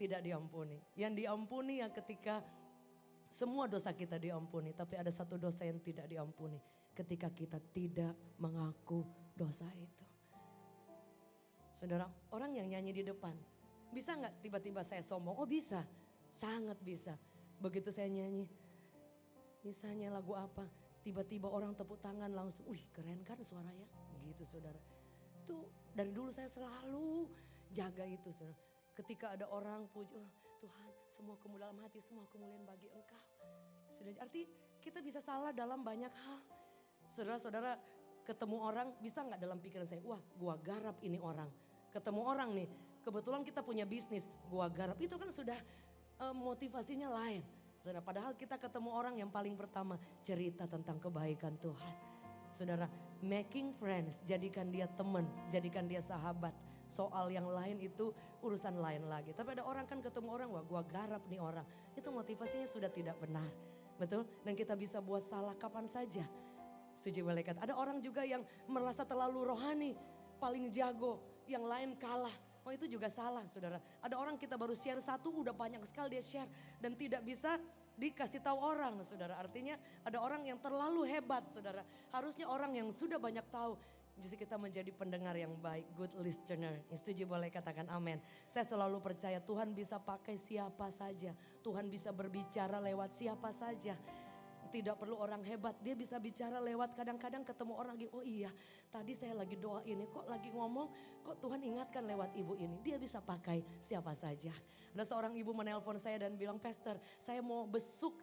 C: tidak diampuni. Yang diampuni yang ketika semua dosa kita diampuni, tapi ada satu dosa yang tidak diampuni. Ketika kita tidak mengaku dosa itu. Saudara, orang yang nyanyi di depan, bisa gak tiba-tiba saya sombong? Oh bisa, sangat bisa. Begitu saya nyanyi, misalnya lagu apa, tiba-tiba orang tepuk tangan langsung, wih keren kan suaranya? Gitu saudara. Itu dari dulu saya selalu jaga itu saudara. Ketika ada orang puji, oh Tuhan semua kemuliaan dalam hati, semua kemuliaan bagi Engkau. Sudah arti kita bisa salah dalam banyak hal. Saudara-saudara ketemu orang bisa gak dalam pikiran saya, wah gua garap ini orang. Ketemu orang nih, kebetulan kita punya bisnis, gua garap. Itu kan sudah motivasinya lain. Saudara, padahal kita ketemu orang yang paling pertama cerita tentang kebaikan Tuhan. Saudara, making friends, jadikan dia teman, jadikan dia sahabat. Soal yang lain itu urusan lain lagi. Tapi ada orang kan ketemu orang, wah gua garap nih orang. Itu motivasinya sudah tidak benar. Betul? Dan kita bisa buat salah kapan saja. Setuju malaikat. Ada orang juga yang merasa terlalu rohani, paling jago, yang lain kalah. Oh itu juga salah saudara. Ada orang kita baru share satu udah banyak sekali dia share. Dan tidak bisa dikasih tahu orang saudara. Artinya ada orang yang terlalu hebat saudara. Harusnya orang yang sudah banyak tahu. Jadi kita menjadi pendengar yang baik, good listener. Setuju boleh katakan amin. Saya selalu percaya Tuhan bisa pakai siapa saja. Tuhan bisa berbicara lewat siapa saja. Tidak perlu orang hebat, dia bisa bicara lewat kadang-kadang ketemu orang lagi. Oh iya, tadi saya lagi doa ini, kok lagi ngomong, kok Tuhan ingatkan lewat ibu ini. Dia bisa pakai siapa saja. Ada seorang ibu menelpon saya dan bilang, Pastor, saya mau besuk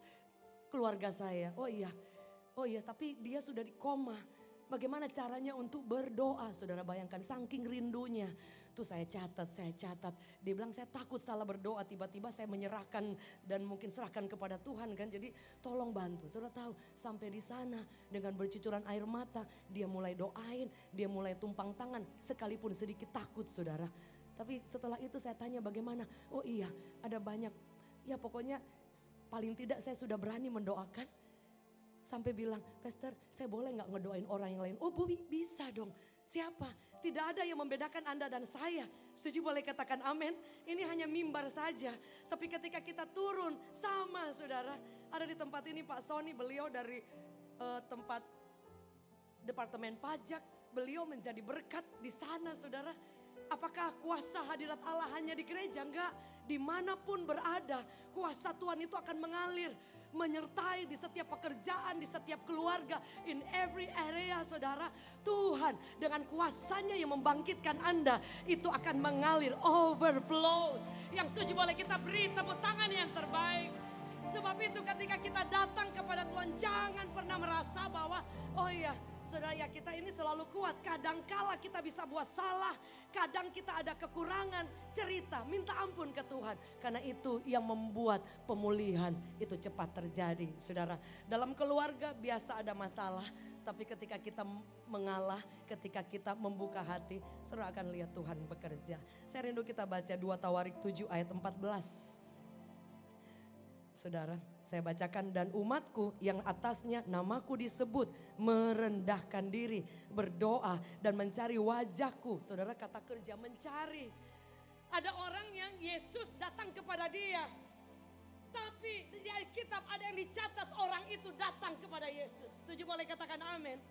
C: keluarga saya. Oh iya, Oh iya, tapi dia sudah di koma. Bagaimana caranya untuk berdoa? Saudara bayangkan saking rindunya. Tuh saya catat. Dia bilang saya takut salah berdoa. Tiba-tiba saya menyerahkan dan mungkin serahkan kepada Tuhan kan. Jadi tolong bantu. Saudara tahu sampai di sana dengan bercucuran air mata. Dia mulai doain, dia mulai tumpang tangan. Sekalipun sedikit takut saudara. Tapi setelah itu saya tanya bagaimana. Oh iya ada banyak. Ya pokoknya paling tidak saya sudah berani mendoakan. Sampai bilang, Pastor saya boleh gak ngedoain orang yang lain? Oh Bobi bisa dong. Siapa? Tidak ada yang membedakan Anda dan saya. Setuju boleh katakan amin. Ini hanya mimbar saja. Tapi ketika kita turun sama saudara. Ada di tempat ini Pak Sony, beliau dari tempat Departemen Pajak. Beliau menjadi berkat di sana saudara. Apakah kuasa hadirat Allah hanya di gereja? Enggak. Dimanapun berada kuasa Tuhan itu akan mengalir. Menyertai di setiap pekerjaan, di setiap keluarga, in every area saudara. Tuhan dengan kuasanya yang membangkitkan Anda itu akan mengalir, overflows. Yang setuju boleh kita beri tepuk tangan yang terbaik. Sebab itu ketika kita datang kepada Tuhan jangan pernah merasa bahwa oh iya saudara ya kita ini selalu kuat. Kadangkala kita bisa buat salah. Kadang kita ada kekurangan. Cerita, minta ampun ke Tuhan. Karena itu yang membuat pemulihan itu cepat terjadi. Saudara, dalam keluarga biasa ada masalah. Tapi ketika kita mengalah, ketika kita membuka hati, saudara akan lihat Tuhan bekerja. Saya rindu kita baca 2 Tawarik 7 ayat 14. Saudara, saya bacakan dan umatku yang atasnya namaku disebut merendahkan diri, berdoa dan mencari wajahku. Saudara kata kerja mencari. Ada orang yang Yesus datang kepada dia. Tapi di Alkitab ada yang dicatat orang itu datang kepada Yesus. Setuju boleh katakan amin.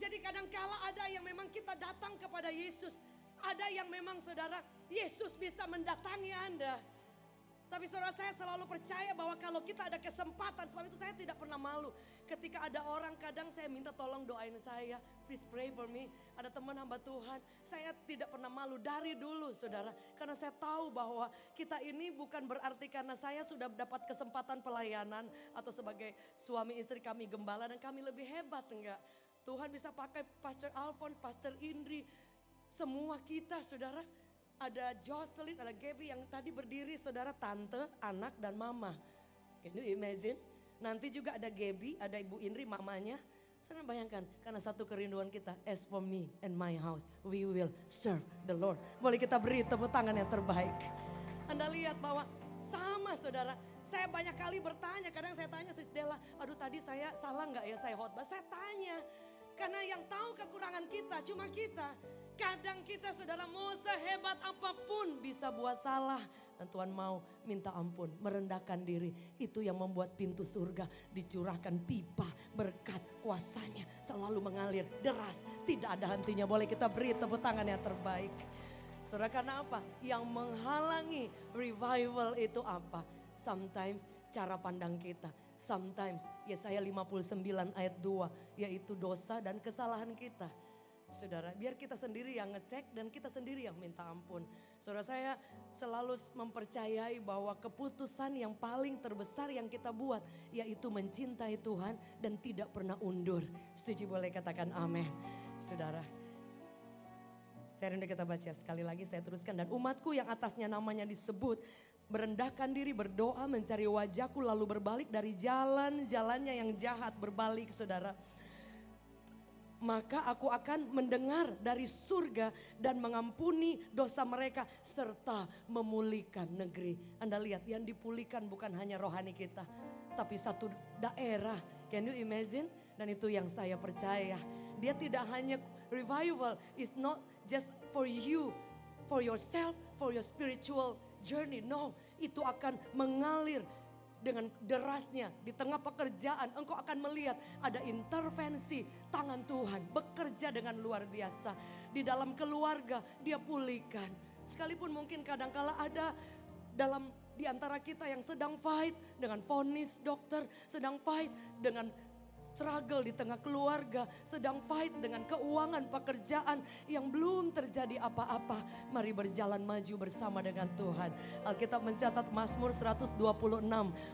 C: Jadi kadangkala ada yang memang kita datang kepada Yesus. Ada yang memang saudara Yesus bisa mendatangi Anda. Tapi saudara saya selalu percaya bahwa kalau kita ada kesempatan, sebab itu saya tidak pernah malu. Ketika ada orang kadang saya minta tolong doain saya, please pray for me. Ada teman hamba Tuhan, saya tidak pernah malu dari dulu saudara. Karena saya tahu bahwa kita ini bukan berarti karena saya sudah dapat kesempatan pelayanan. Atau sebagai suami istri kami gembala dan kami lebih hebat enggak. Tuhan bisa pakai Pastor Alphonse, Pastor Indri, semua kita saudara. Ada Jocelyn, ada Gaby yang tadi berdiri saudara tante, anak dan mama. Can you imagine? Nanti juga ada Gaby, ada Ibu Indri mamanya. Saudara bayangkan karena satu kerinduan kita. As for me and my house we will serve the Lord. Boleh kita beri tepuk tangan yang terbaik. Anda lihat bahwa sama saudara. Saya banyak kali bertanya, kadang saya tanya Sis Della, aduh tadi saya salah gak ya saya khotbah? Saya tanya, karena yang tahu kekurangan kita cuma kita. Kadang kita saudara mau sehebat apapun bisa buat salah. Dan Tuhan mau minta ampun, merendahkan diri. Itu yang membuat pintu surga dicurahkan pipa berkat kuasanya. Selalu mengalir deras, tidak ada hentinya. Boleh kita beri tepuk tangan yang terbaik. Saudara karena apa? Yang menghalangi revival itu apa? Sometimes cara pandang kita. Sometimes Yesaya 59 ayat 2 yaitu dosa dan kesalahan kita. Saudara, biar kita sendiri yang ngecek dan kita sendiri yang minta ampun. Saudara saya selalu mempercayai bahwa keputusan yang paling terbesar yang kita buat yaitu mencintai Tuhan dan tidak pernah undur. Setuju boleh katakan amin. Saudara, saya rindu kita baca sekali lagi saya teruskan. Dan umatku yang atasnya namanya disebut merendahkan diri, berdoa, mencari wajahku lalu berbalik dari jalan-jalannya yang jahat, berbalik saudara. Maka aku akan mendengar dari surga dan mengampuni dosa mereka serta memulihkan negeri. Anda lihat yang dipulihkan bukan hanya rohani kita, tapi satu daerah. Can you imagine? Dan itu yang saya percaya. Dia tidak hanya revival, is not just for you, for yourself, for your spiritual journey. No, itu akan mengalir. Dengan derasnya di tengah pekerjaan engkau akan melihat ada intervensi tangan Tuhan bekerja dengan luar biasa. Di dalam keluarga dia pulihkan. Sekalipun mungkin kadangkala ada dalam di antara kita yang sedang fight dengan vonis dokter, sedang fight dengan struggle di tengah keluarga, sedang fight dengan keuangan pekerjaan yang belum terjadi apa-apa. Mari berjalan maju bersama dengan Tuhan. Alkitab mencatat Mazmur 126,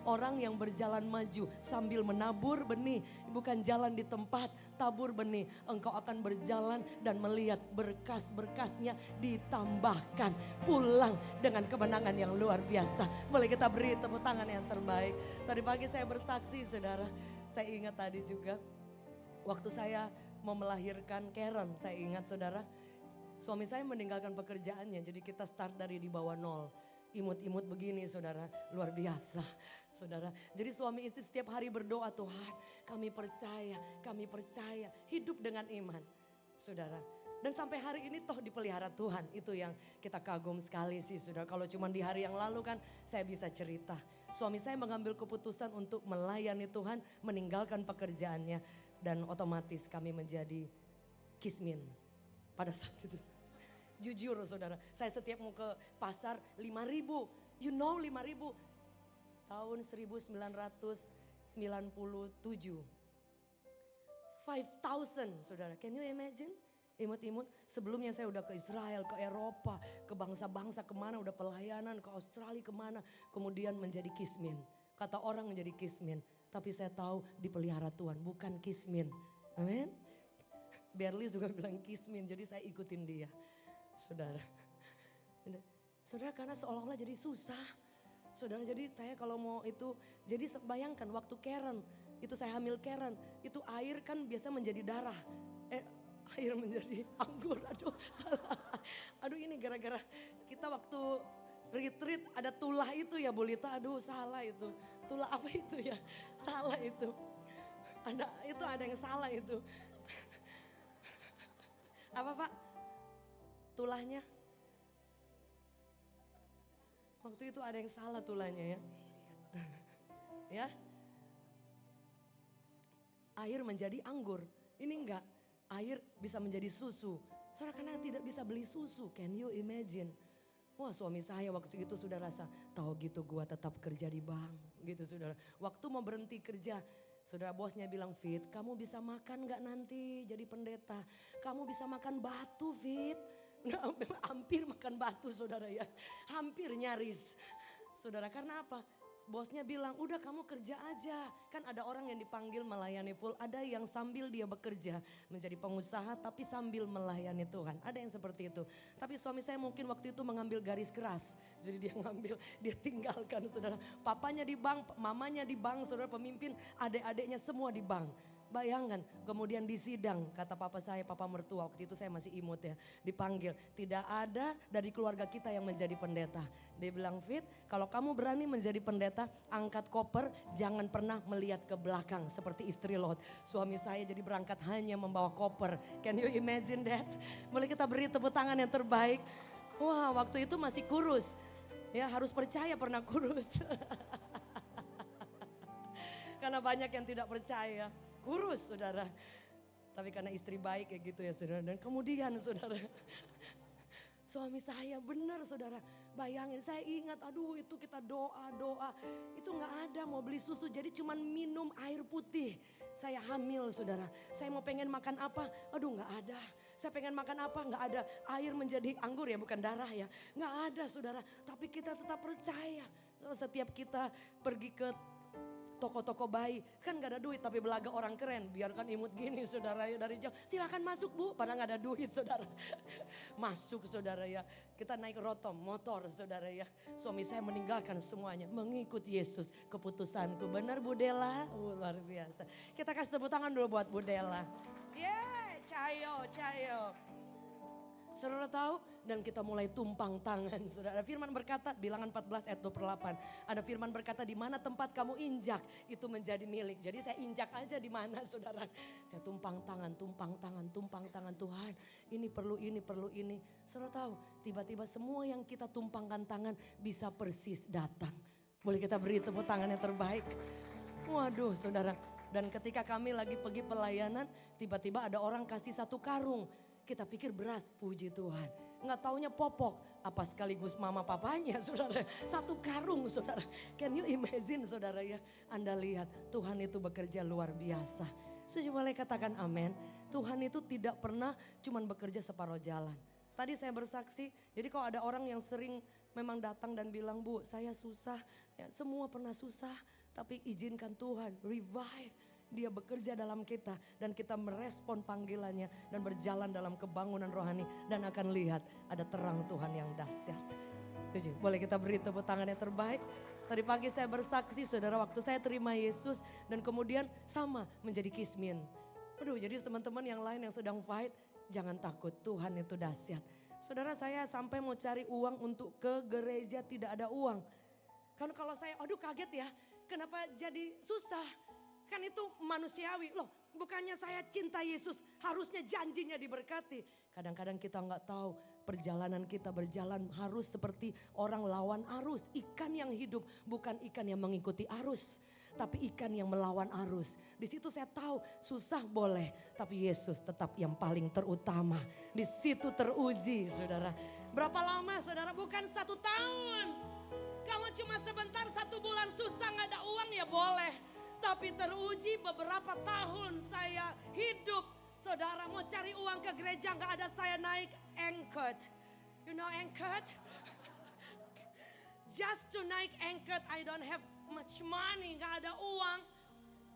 C: orang yang berjalan maju sambil menabur benih, bukan jalan di tempat, tabur benih. Engkau akan berjalan dan melihat berkas-berkasnya ditambahkan, pulang dengan kemenangan yang luar biasa. Boleh kita beri tepuk tangan yang terbaik. Tadi pagi saya bersaksi, saudara. Saya ingat tadi juga waktu saya mau melahirkan Karen, saya ingat saudara, suami saya meninggalkan pekerjaannya, jadi kita start dari di bawah nol. Imut-imut begini saudara, luar biasa saudara. Jadi suami istri setiap hari berdoa, Tuhan kami percaya, hidup dengan iman saudara. Dan sampai hari ini toh dipelihara Tuhan, itu yang kita kagum sekali sih saudara. Kalau cuma di hari yang lalu kan saya bisa cerita. Suami saya mengambil keputusan untuk melayani Tuhan, meninggalkan pekerjaannya. Dan otomatis kami menjadi kismin pada saat itu. Jujur saudara, saya setiap mau ke pasar 5.000. You know 5.000 tahun 1997. 5,000 saudara, can you imagine? Imut-imut, sebelumnya saya udah ke Israel, ke Eropa, ke bangsa-bangsa kemana, udah pelayanan, ke Australia kemana. Kemudian menjadi kismin, kata orang menjadi kismin. Tapi saya tahu dipelihara Tuhan, bukan kismin. Amin. Berli juga bilang kismin, jadi saya ikutin dia. Saudara, saudara karena seolah-olah jadi susah. Saudara jadi saya kalau mau itu, jadi bayangkan waktu Karen, itu saya hamil Karen, itu air kan biasa menjadi darah. Air menjadi anggur, aduh salah. Aduh ini gara-gara kita waktu retreat ada tulah itu ya Bu Lita, aduh salah itu. Tulah apa itu ya, salah itu. Ada yang salah itu. Apa Pak? Tulahnya? Waktu itu ada yang salah tulahnya ya. Ya. Air menjadi anggur, ini enggak. Air bisa menjadi susu. Saudara karena tidak bisa beli susu, can you imagine? Wah suami saya waktu itu sudah rasa, tahu gitu gua tetap kerja di bank gitu saudara. Waktu mau berhenti kerja, saudara bosnya bilang, Fit kamu bisa makan gak nanti jadi pendeta? Kamu bisa makan batu Fit. Nah, hampir makan batu saudara ya, hampir nyaris. Saudara karena apa? Bosnya bilang, udah kamu kerja aja. Kan ada orang yang dipanggil melayani full. Ada yang sambil dia bekerja menjadi pengusaha tapi sambil melayani Tuhan. Ada yang seperti itu. Tapi suami saya mungkin waktu itu mengambil garis keras. Jadi dia ngambil, dia tinggalkan saudara. Papanya di bank, mamanya di bank, saudara pemimpin, adik-adiknya semua di bank. Bayangkan kemudian di sidang kata papa saya, papa mertua waktu itu saya masih imut ya. Dipanggil, tidak ada dari keluarga kita yang menjadi pendeta. Dia bilang, Fit kalau kamu berani menjadi pendeta angkat koper, jangan pernah melihat ke belakang seperti istri Lot. Suami saya jadi berangkat hanya membawa koper. Can you imagine that? Boleh kita beri tepuk tangan yang terbaik. Wah waktu itu masih kurus. Ya harus percaya pernah kurus. Karena banyak yang tidak percaya. Kurus saudara. Tapi karena istri baik kayak gitu ya saudara. Dan kemudian saudara. Suami saya benar saudara. Bayangin saya ingat aduh itu kita doa. Itu gak ada mau beli susu. Jadi cuman minum air putih. Saya hamil saudara. Saya mau pengen makan apa. Aduh gak ada. Saya pengen makan apa gak ada. Air menjadi anggur ya bukan darah ya. Gak ada saudara. Tapi kita tetap percaya. Setiap kita pergi ke toko-toko bayi kan gak ada duit tapi belaga orang keren, biarkan imut gini saudara ya dari jauh, silakan masuk Bu, padahal gak ada duit saudara. Masuk saudara ya, kita naik rotom, motor saudara ya. Suami saya meninggalkan semuanya, mengikut Yesus. Keputusanku benar Bu Dela, luar biasa. Kita kasih tepuk tangan dulu buat Bu Dela. Yeay, cayo. Saudara tahu dan kita mulai tumpang tangan. Saudara, ada firman berkata Bilangan 14 ayat 28. Ada firman berkata di mana tempat kamu injak itu menjadi milik. Jadi saya injak aja di mana saudara. Saya tumpang tangan Tuhan. Ini perlu ini. Saudara tahu tiba-tiba semua yang kita tumpangkan tangan bisa persis datang. Boleh kita beri tepuk tangan yang terbaik. Waduh saudara. Dan ketika kami lagi pergi pelayanan tiba-tiba ada orang kasih 1 karung. Kita pikir beras, puji Tuhan. Nggak taunya popok, apa sekaligus mama papanya saudara. 1 karung saudara. Can you imagine saudara ya. Anda lihat Tuhan itu bekerja luar biasa. Setuju, boleh katakan amin. Tuhan itu tidak pernah cuman bekerja separuh jalan. Tadi saya bersaksi, jadi kalau ada orang yang sering memang datang dan bilang, Bu saya susah, ya, semua pernah susah. Tapi izinkan Tuhan revive, dia bekerja dalam kita. Dan kita merespon panggilannya dan berjalan dalam kebangunan rohani. Dan akan lihat ada terang Tuhan yang dahsyat. Setuju? Boleh kita beri tepuk tangan yang terbaik. Tadi pagi saya bersaksi saudara, waktu saya terima Yesus dan kemudian sama menjadi kismin. Aduh, jadi teman-teman yang lain yang sedang fight, jangan takut, Tuhan itu dahsyat. Saudara, saya sampai mau cari uang untuk ke gereja tidak ada uang. Kan kalau saya, aduh kaget ya, kenapa jadi susah? Kan itu manusiawi loh, bukannya saya cinta Yesus, harusnya janjinya diberkati. Kadang-kadang kita nggak tahu perjalanan kita berjalan harus seperti orang lawan arus. Ikan yang hidup bukan ikan yang mengikuti arus, tapi ikan yang melawan arus. Di situ saya tahu susah boleh, tapi Yesus tetap yang paling terutama. Di situ teruji saudara. Berapa lama saudara? Bukan 1 tahun. Kalau cuma sebentar 1 bulan susah nggak ada uang ya boleh. Tapi teruji beberapa tahun saya hidup. Saudara mau cari uang ke gereja nggak ada, saya naik angkot. You know angkot? Just to naik angkot I don't have much money, nggak ada uang.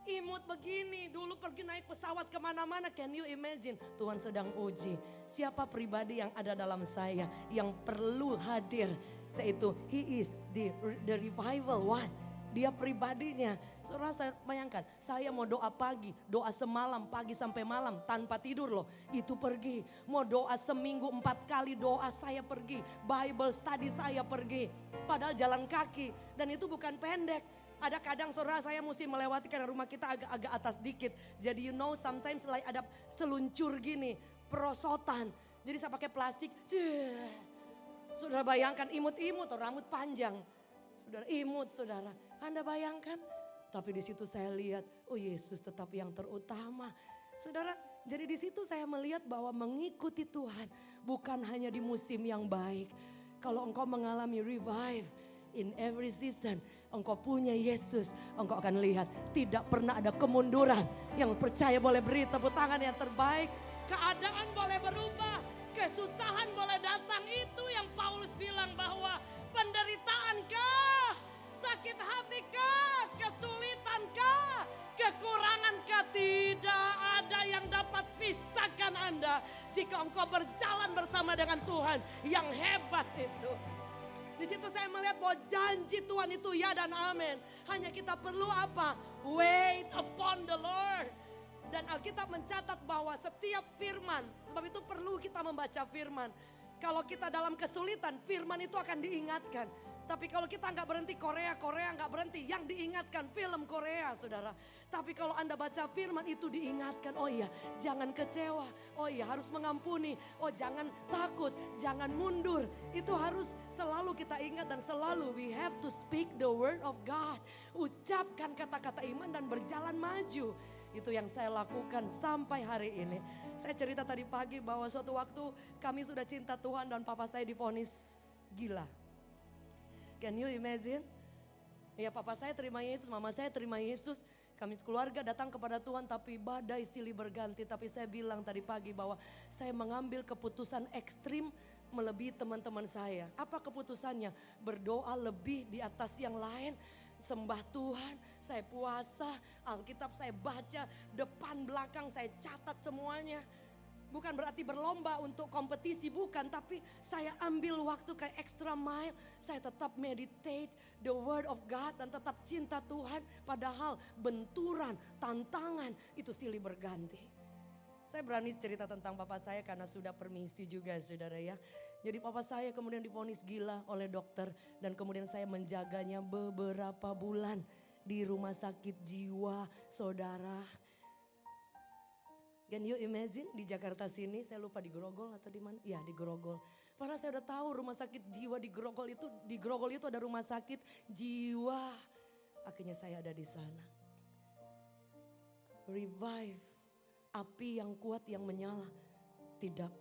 C: Imut begini, dulu pergi naik pesawat kemana-mana, can you imagine? Tuhan sedang uji siapa pribadi yang ada dalam saya yang perlu hadir. Yaitu he is the revival one. Dia pribadinya. Saudara, saya bayangkan, saya mau doa pagi, doa semalam, pagi sampai malam tanpa tidur loh. Itu pergi. Mau doa seminggu 4 kali doa saya pergi. Bible study saya pergi. Padahal jalan kaki dan itu bukan pendek. Ada kadang saudara saya mesti melewati karena rumah kita agak-agak atas dikit. Jadi you know sometimes like ada seluncur gini, perosotan. Jadi saya pakai plastik. Saudara bayangkan imut-imut atau rambut panjang. Saudara imut saudara. Anda bayangkan? Tapi di situ saya lihat, oh Yesus tetap yang terutama. Saudara, jadi di situ saya melihat bahwa mengikuti Tuhan bukan hanya di musim yang baik. Kalau engkau mengalami revive in every season, engkau punya Yesus, engkau akan lihat tidak pernah ada kemunduran. Yang percaya boleh beri tepuk tangan yang terbaik. Keadaan boleh berubah, kesusahan boleh datang. Itu yang Paulus bilang bahwa penderitaankah, sakit hatikah, kesulitankah, kekurangankah, tidak ada yang dapat pisahkan Anda jika engkau berjalan bersama dengan Tuhan yang hebat itu. Di situ saya melihat bahwa janji Tuhan itu ya dan amin. Hanya kita perlu apa? Wait upon the Lord. Dan Alkitab mencatat bahwa setiap firman, sebab itu perlu kita membaca firman. Kalau kita dalam kesulitan, firman itu akan diingatkan. Tapi kalau kita nggak berhenti Korea nggak berhenti. Yang diingatkan film Korea saudara. Tapi kalau Anda baca firman itu diingatkan. Oh iya jangan kecewa. Oh iya harus mengampuni. Oh jangan takut. Jangan mundur. Itu harus selalu kita ingat dan selalu we have to speak the word of God. Ucapkan kata-kata iman dan berjalan maju. Itu yang saya lakukan sampai hari ini. Saya cerita tadi pagi bahwa suatu waktu kami sudah cinta Tuhan dan papa saya divonis gila. Can you imagine? Ya papa saya terima Yesus, mama saya terima Yesus. Kami keluarga datang kepada Tuhan tapi badai silih berganti. Tapi saya bilang tadi pagi bahwa saya mengambil keputusan ekstrim melebihi teman-teman saya. Apa keputusannya? Berdoa lebih di atas yang lain. Sembah Tuhan, saya puasa, Alkitab saya baca, depan belakang saya catat semuanya. Bukan berarti berlomba untuk kompetisi, bukan. Tapi saya ambil waktu kayak extra mile. Saya tetap meditate the word of God dan tetap cinta Tuhan. Padahal benturan, tantangan itu silih berganti. Saya berani cerita tentang papa saya karena sudah permisi juga saudara ya. Jadi papa saya kemudian divonis gila oleh dokter. Dan kemudian saya menjaganya beberapa bulan di rumah sakit jiwa saudara. Can you imagine di Jakarta sini, saya lupa di Grogol atau di mana? Ya di Grogol. Padahal saya udah tahu rumah sakit jiwa di Grogol itu ada rumah sakit jiwa. Akhirnya saya ada di sana. Revive, api yang kuat yang menyala, tidak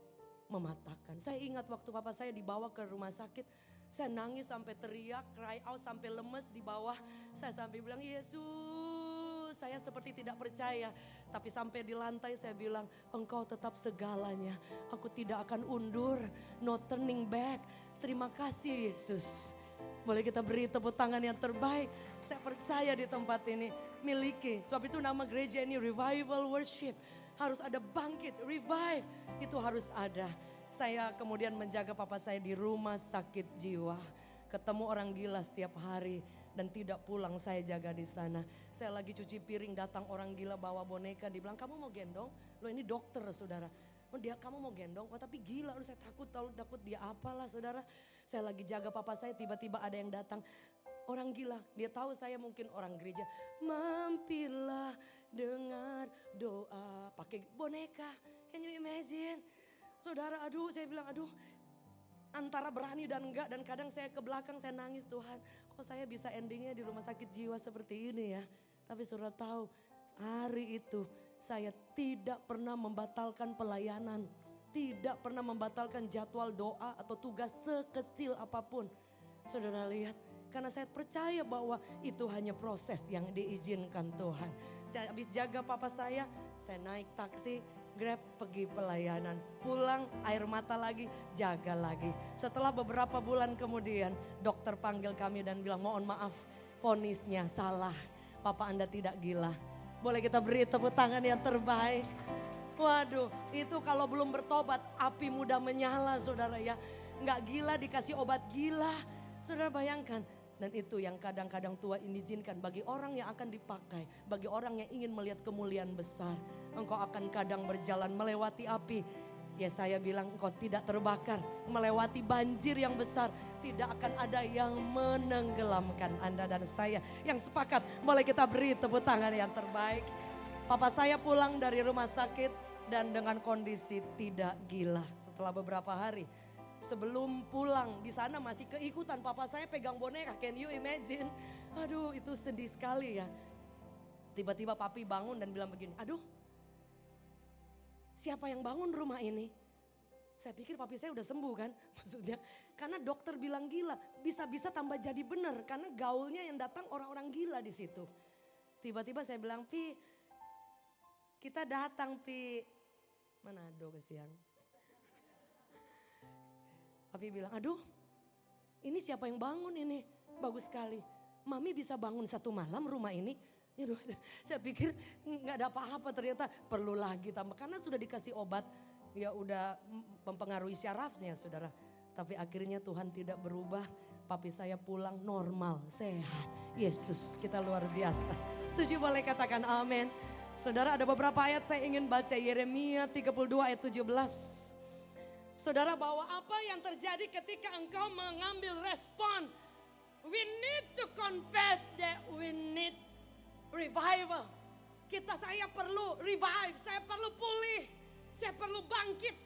C: mematahkan. Saya ingat waktu papa saya dibawa ke rumah sakit, saya nangis sampai teriak, cry out sampai lemes di bawah. Saya sampai bilang, Yesus saya seperti tidak percaya. Tapi sampai di lantai saya bilang, Engkau tetap segalanya. Aku tidak akan undur, no turning back. Terima kasih Yesus. Boleh kita beri tepuk tangan yang terbaik. Saya percaya di tempat ini miliki. Sebab itu nama gereja ini Revival Worship. Harus ada bangkit, revive. Itu harus ada. Saya kemudian menjaga papa saya di rumah sakit jiwa. Ketemu orang gila setiap hari. Dan tidak pulang, saya jaga di sana. Saya lagi cuci piring, datang orang gila bawa boneka. Dibilang, kamu mau gendong? Loh ini dokter saudara. Oh dia kamu mau gendong? Oh tapi gila, saya takut dia apalah saudara. Saya lagi jaga papa saya, tiba-tiba ada yang datang. Orang gila, dia tahu saya mungkin orang gereja. Mampirlah dengar doa. Pakai boneka, can you imagine? Saudara, aduh saya bilang aduh. Antara berani dan enggak, dan kadang saya ke belakang saya nangis, Tuhan kok saya bisa endingnya di rumah sakit jiwa seperti ini ya. Tapi saudara tahu hari itu saya tidak pernah membatalkan pelayanan. Tidak pernah membatalkan jadwal doa atau tugas sekecil apapun. Saudara lihat, karena saya percaya bahwa itu hanya proses yang diizinkan Tuhan. Saya habis jaga papa saya naik taksi, Grab pergi pelayanan, pulang air mata lagi, jaga lagi. Setelah beberapa bulan kemudian dokter panggil kami dan bilang mohon maaf vonisnya salah. Papa Anda tidak gila. Boleh kita beri tepuk tangan yang terbaik. Waduh itu kalau belum bertobat api mudah menyala saudara ya. Nggak gila dikasih obat gila. Saudara bayangkan. Dan itu yang kadang-kadang Tuhan izinkan bagi orang yang akan dipakai. Bagi orang yang ingin melihat kemuliaan besar. Engkau akan kadang berjalan melewati api. Ya saya bilang engkau tidak terbakar. Melewati banjir yang besar. Tidak akan ada yang menenggelamkan Anda dan saya. Yang sepakat boleh kita beri tepuk tangan yang terbaik. Papa saya pulang dari rumah sakit dan dengan kondisi tidak gila. Setelah beberapa hari. Sebelum pulang di sana masih keikutan papa saya pegang boneka, can you imagine? Aduh itu sedih sekali ya. Tiba-tiba papi bangun dan bilang begini, aduh siapa yang bangun rumah ini? Saya pikir papi saya udah sembuh kan, maksudnya karena dokter bilang gila, bisa-bisa tambah jadi benar karena gaulnya yang datang orang-orang gila di situ. Tiba-tiba saya bilang, Pi kita datang Pi, Manado ke siang. Papi bilang, aduh ini siapa yang bangun ini? Bagus sekali. Mami bisa bangun satu malam rumah ini? Aduh, saya pikir gak ada apa-apa ternyata perlu lagi tambah. Karena sudah dikasih obat ya udah mempengaruhi syarafnya saudara. Tapi akhirnya Tuhan tidak berubah. Papi saya pulang normal, sehat. Yesus kita luar biasa. Setuju boleh katakan amin. Saudara ada beberapa ayat saya ingin baca. Yeremia 32 ayat 17. Saudara bahwa apa yang terjadi ketika engkau mengambil respon. We need to confess that we need revival. Saya perlu revive, saya perlu pulih. Saya perlu bangkit.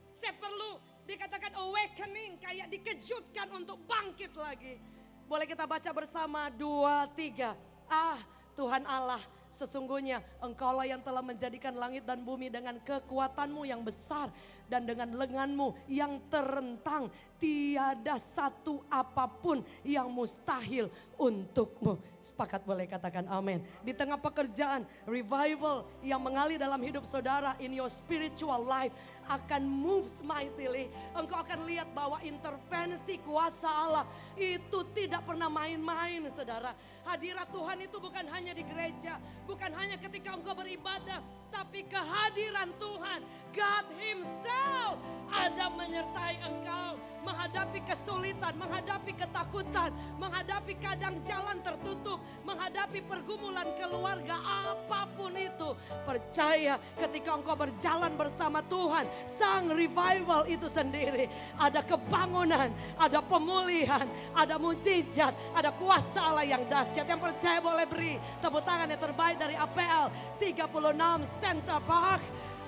C: Saya perlu dikatakan awakening. Kayak dikejutkan untuk bangkit lagi. Boleh kita baca bersama 2, 3. Ah Tuhan Allah. Sesungguhnya engkaulah yang telah menjadikan langit dan bumi dengan kekuatanmu yang besar. Dan dengan lenganmu yang terentang. Tiada satu apapun yang mustahil untukmu. Sepakat boleh katakan amin. Di tengah pekerjaan revival yang mengalir dalam hidup saudara. In your spiritual life akan moves mightily. Engkau akan lihat bahwa intervensi kuasa Allah itu tidak pernah main-main saudara. Hadirat Tuhan itu bukan hanya di gereja. Bukan hanya ketika engkau beribadah. Tapi kehadiran Tuhan. God Himself ada menyertai engkau. Menghadapi kesulitan, menghadapi ketakutan. Menghadapi kadang jalan tertutup. Menghadapi pergumulan keluarga apapun itu. Percaya ketika engkau berjalan bersama Tuhan. Sang revival itu sendiri. Ada kebangunan, ada pemulihan, ada mujizat, ada kuasa Allah yang dahsyat. Yang percaya boleh beri tepuk tangan yang terbaik dari APL 36 Center Park.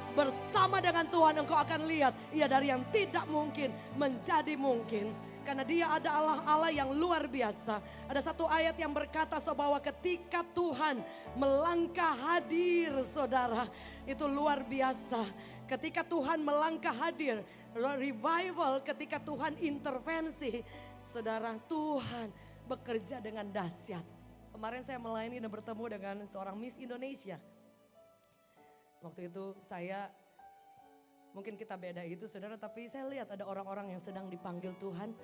C: Bersama dengan Tuhan engkau akan lihat ia dari yang tidak mungkin menjadi mungkin. Karena dia adalah Allah yang luar biasa. Ada satu ayat yang berkata bahwa ketika Tuhan melangkah hadir saudara. Itu luar biasa. Ketika Tuhan melangkah hadir. Revival ketika Tuhan intervensi. Saudara Tuhan bekerja dengan dahsyat. Kemarin saya melayani dan bertemu dengan seorang Miss Indonesia. Waktu itu saya, mungkin kita beda itu saudara, tapi saya lihat ada orang-orang yang sedang dipanggil Tuhan.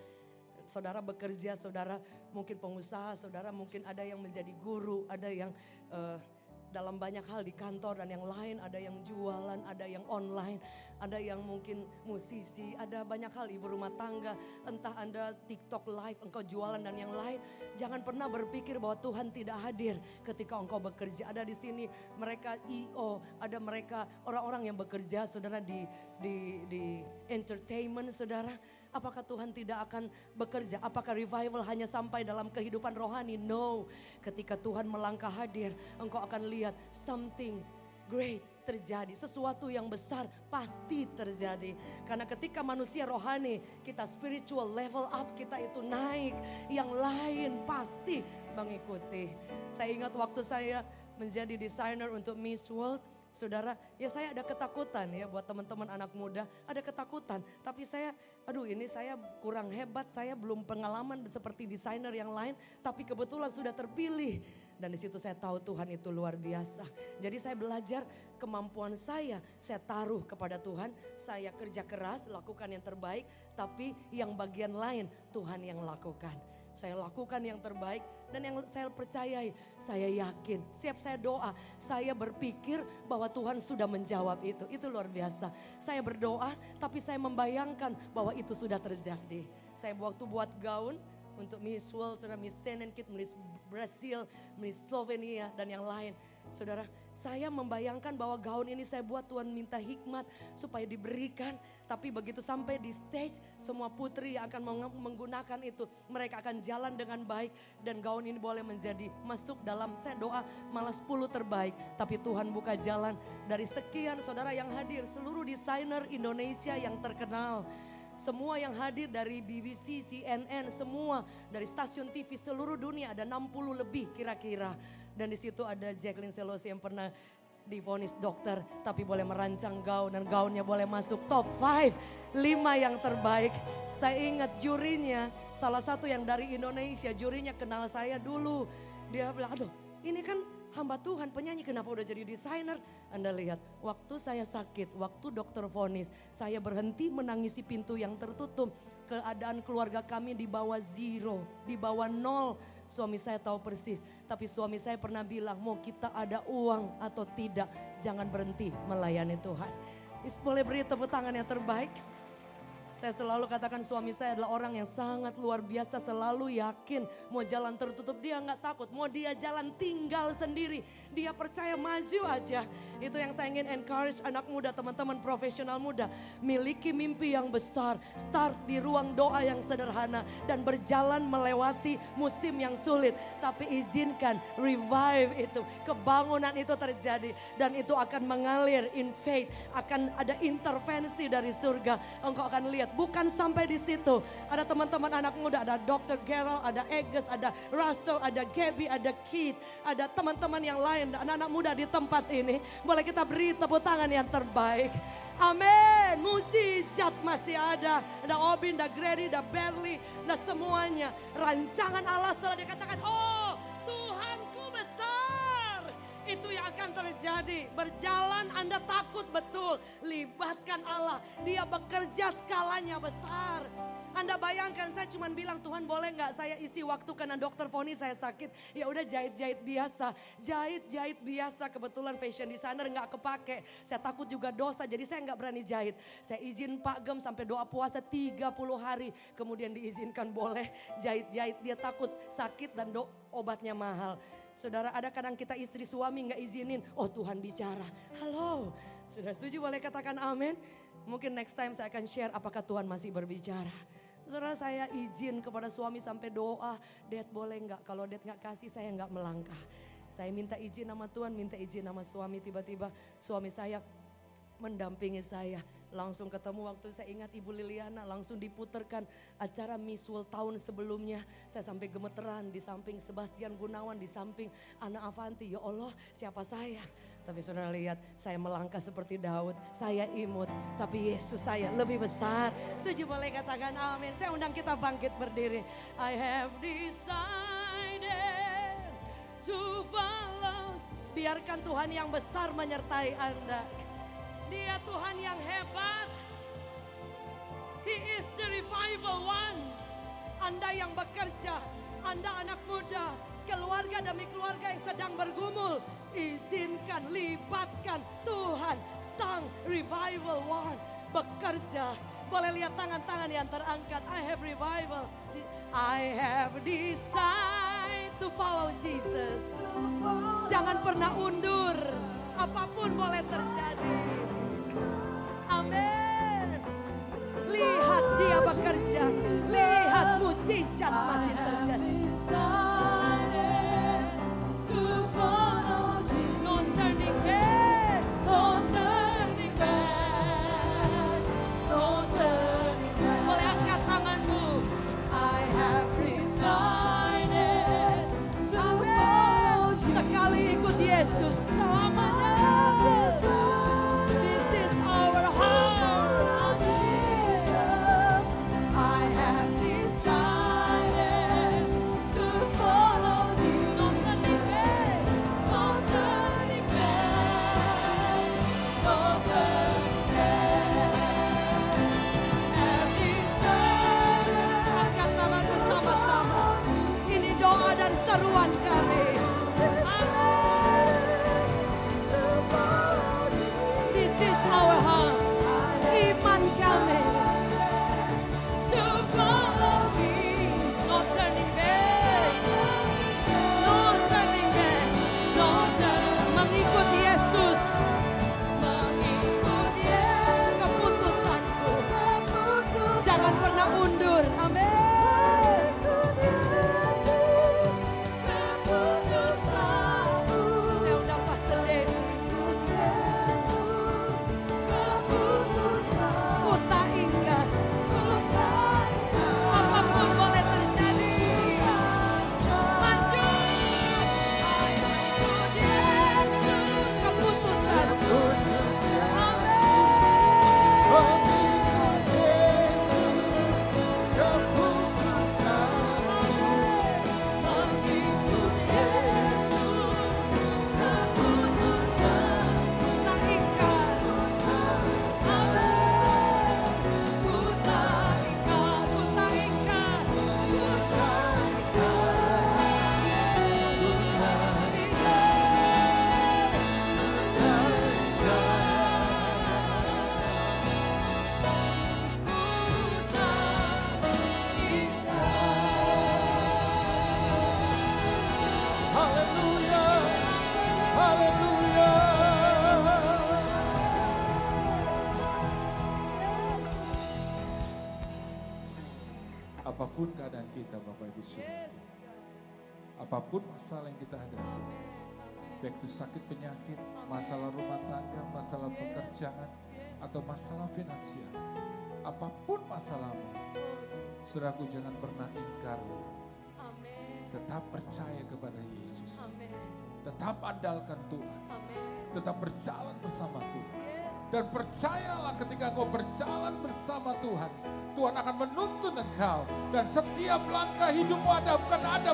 C: Saudara bekerja, saudara mungkin pengusaha, saudara mungkin ada yang menjadi guru, ada yang dalam banyak hal di kantor dan yang lain, ada yang jualan, ada yang online, ada yang mungkin musisi, ada banyak hal ibu rumah tangga, entah Anda TikTok live, engkau jualan dan yang lain. Jangan pernah berpikir bahwa Tuhan tidak hadir ketika engkau bekerja. Ada di sini mereka EO, ada mereka orang-orang yang bekerja saudara di entertainment saudara. Apakah Tuhan tidak akan bekerja? Apakah revival hanya sampai dalam kehidupan rohani? No. Ketika Tuhan melangkah hadir, engkau akan lihat something great terjadi. Sesuatu yang besar pasti terjadi. Karena ketika manusia rohani, kita spiritual level up, kita itu naik. Yang lain pasti mengikuti. Saya ingat waktu saya menjadi desainer untuk Miss World. Saudara, ya saya ada ketakutan ya buat teman-teman anak muda, ada ketakutan. Tapi saya, ini saya kurang hebat, saya belum pengalaman seperti desainer yang lain. Tapi kebetulan sudah terpilih. Dan di situ saya tahu Tuhan itu luar biasa. Jadi saya belajar kemampuan saya taruh kepada Tuhan. Saya kerja keras, lakukan yang terbaik. Tapi yang bagian lain Tuhan yang lakukan. Saya lakukan yang terbaik dan yang saya percayai, saya yakin, siap saya doa, saya berpikir bahwa Tuhan sudah menjawab itu. Itu luar biasa. Saya berdoa tapi saya membayangkan bahwa itu sudah terjadi. Saya waktu buat gaun untuk Miss World, Miss Senenkit, Miss Brazil, Miss Slovenia dan yang lain. Saudara, saya membayangkan bahwa gaun ini saya buat Tuhan minta hikmat supaya diberikan. Tapi begitu sampai di stage, semua putri yang akan menggunakan itu, mereka akan jalan dengan baik. Dan gaun ini boleh menjadi masuk dalam, saya doa malah 10 terbaik. Tapi Tuhan buka jalan dari sekian saudara yang hadir, seluruh desainer Indonesia yang terkenal. Semua yang hadir dari BBC, CNN, semua dari stasiun TV seluruh dunia, ada 60 lebih kira-kira. Dan di situ ada Jacqueline Selosi yang pernah divonis dokter tapi boleh merancang gaun dan gaunnya boleh masuk top 5, 5 yang terbaik. Saya ingat jurinya, salah satu yang dari Indonesia, jurinya kenal saya dulu. Dia bilang, aduh ini kan hamba Tuhan penyanyi kenapa udah jadi desainer. Anda lihat waktu saya sakit, waktu dokter vonis, saya berhenti menangisi pintu yang tertutup. Keadaan keluarga kami di bawah 0, di bawah 0. Suami saya tahu persis, tapi suami saya pernah bilang mau kita ada uang atau tidak, jangan berhenti melayani Tuhan. Boleh beri tepuk tangan yang terbaik. Saya selalu katakan suami saya adalah orang yang sangat luar biasa, selalu yakin mau jalan tertutup dia nggak takut, mau dia jalan tinggal sendiri, dia percaya maju aja. Itu yang saya ingin encourage anak muda, teman-teman profesional muda, miliki mimpi yang besar, start di ruang doa yang sederhana dan berjalan melewati musim yang sulit. Tapi izinkan revive itu, kebangunan itu terjadi dan itu akan mengalir in faith, akan ada intervensi dari surga. Engkau akan lihat. Bukan sampai di situ. Ada teman-teman anak muda, ada Dr. Gerald, ada Eges, ada Russell, ada Gabby, ada Keith, ada teman-teman yang lain, anak-anak muda di tempat ini. Boleh kita beri tepuk tangan yang terbaik. Amin. Mujizat masih ada. Ada Obin, ada Grady, ada Berly, ada semuanya. Rancangan Allah setelah dikatakan, oh Tuhanku besar. Itu yang akan terjadi. Berjalan Anda takut betul. Libatkan Allah. Dia bekerja skalanya besar. Anda bayangkan saya cuma bilang Tuhan boleh nggak saya isi waktu karena dokter vonis saya sakit. Ya udah jahit-jahit biasa. Jahit-jahit biasa. Kebetulan fashion designer nggak kepake. Saya takut juga dosa jadi saya nggak berani jahit. Saya izin Pak Gem sampai doa puasa 30 hari. Kemudian diizinkan boleh jahit-jahit. Dia takut sakit dan obatnya mahal. Saudara, ada kadang kita istri suami nggak izinin. Oh Tuhan bicara. Halo, sudah setuju boleh katakan amin? Mungkin next time saya akan share apakah Tuhan masih berbicara. Saudara, saya izin kepada suami sampai doa. Dad boleh nggak? Kalau Dad nggak kasih saya nggak melangkah. Saya minta izin sama Tuhan, minta izin sama suami. Tiba-tiba suami saya mendampingi saya. Langsung ketemu waktu saya ingat Ibu Liliana langsung diputarkan acara Miss World tahun sebelumnya. Saya sampai gemeteran di samping Sebastian Gunawan, di samping Ana Avanti. Ya Allah siapa saya? Tapi saudara lihat saya melangkah seperti Daud. Saya imut tapi Yesus saya lebih besar. Setuju boleh katakan amin. Saya undang kita bangkit berdiri. I have decided to follow. Biarkan Tuhan yang besar menyertai Anda. Dia Tuhan yang hebat. He is the revival one. Anda yang bekerja, Anda anak muda, keluarga demi keluarga yang sedang bergumul, izinkan, libatkan Tuhan Sang Revival One bekerja. Boleh lihat tangan-tangan yang terangkat. I have revival. I have decided to follow Jesus. Jangan pernah undur. Apapun boleh terjadi. Amin. Lihat dia bekerja. Lihat mujizat masih terjadi. No turning back. No turning back. No turning back. Boleh angkat tanganmu. I have decided to follow Jesus. Sekali ikut Yesus selamanya. This is our heart. I have decided to follow you. No turning back. No turning back. No turning back. Have decided. Angkat tangan bersama-sama. Ini doa dan seruan kami. This is our heart. Iman kami. To follow you. No turning back. No turning back. No turning. Mengikut Yesus. Mengikut Yesus. Keputusanku. Jangan pernah undur. Amin. Saya undang Pastor Dave. Ku tak ingat. Apapun boleh terjadi. Maju. Mengikut Yesus. Keputusanku.
D: Apapun keadaan kita Bapak Ibu Saudara, apapun masalah yang kita hadapi, baik itu sakit penyakit, masalah rumah tangga, masalah pekerjaan, atau masalah finansial, apapun masalahmu, saudaraku jangan pernah ingkar, tetap percaya kepada Yesus, tetap andalkan Tuhan, tetap berjalan bersama Tuhan. Dan percayalah ketika kau berjalan bersama Tuhan, Tuhan akan menuntun engkau. Dan setiap langkah hidupmu ada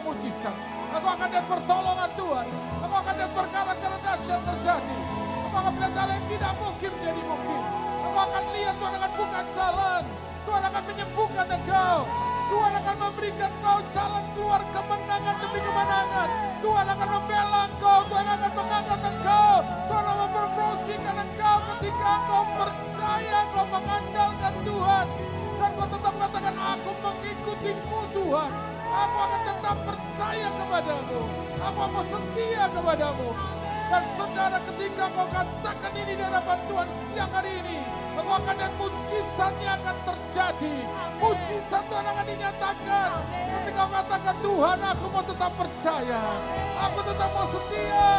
D: mujizat. Aku akan lihat pertolongan Tuhan. Aku akan lihat perkara-perkara dahsyat terjadi. Aku akan melihat hal yang tidak mungkin menjadi mungkin. Aku akan lihat Tuhan akan buka jalan. Tuhan akan menyembuhkan engkau. Tuhan akan memberikan kau jalan keluar kemenangan demi kemenangan. Tuhan akan membela engkau. Tuhan akan mengangkat engkau. Tuhan akan mempromosikan engkau ketika engkau percaya, engkau mengandalkan Tuhan. Dan kau tetap katakan, aku mengikutimu Tuhan. Aku akan tetap percaya kepadamu. Aku akan setia kepadamu. Dan saudara, ketika kau katakan ini di hadapan Tuhan siang hari ini, engkau akan lihat mujizatnya akan terjadi. Mujizat Tuhan akan dinyatakan. Ketika kau katakan, Tuhan aku mau tetap percaya. Aku tetap mau setia.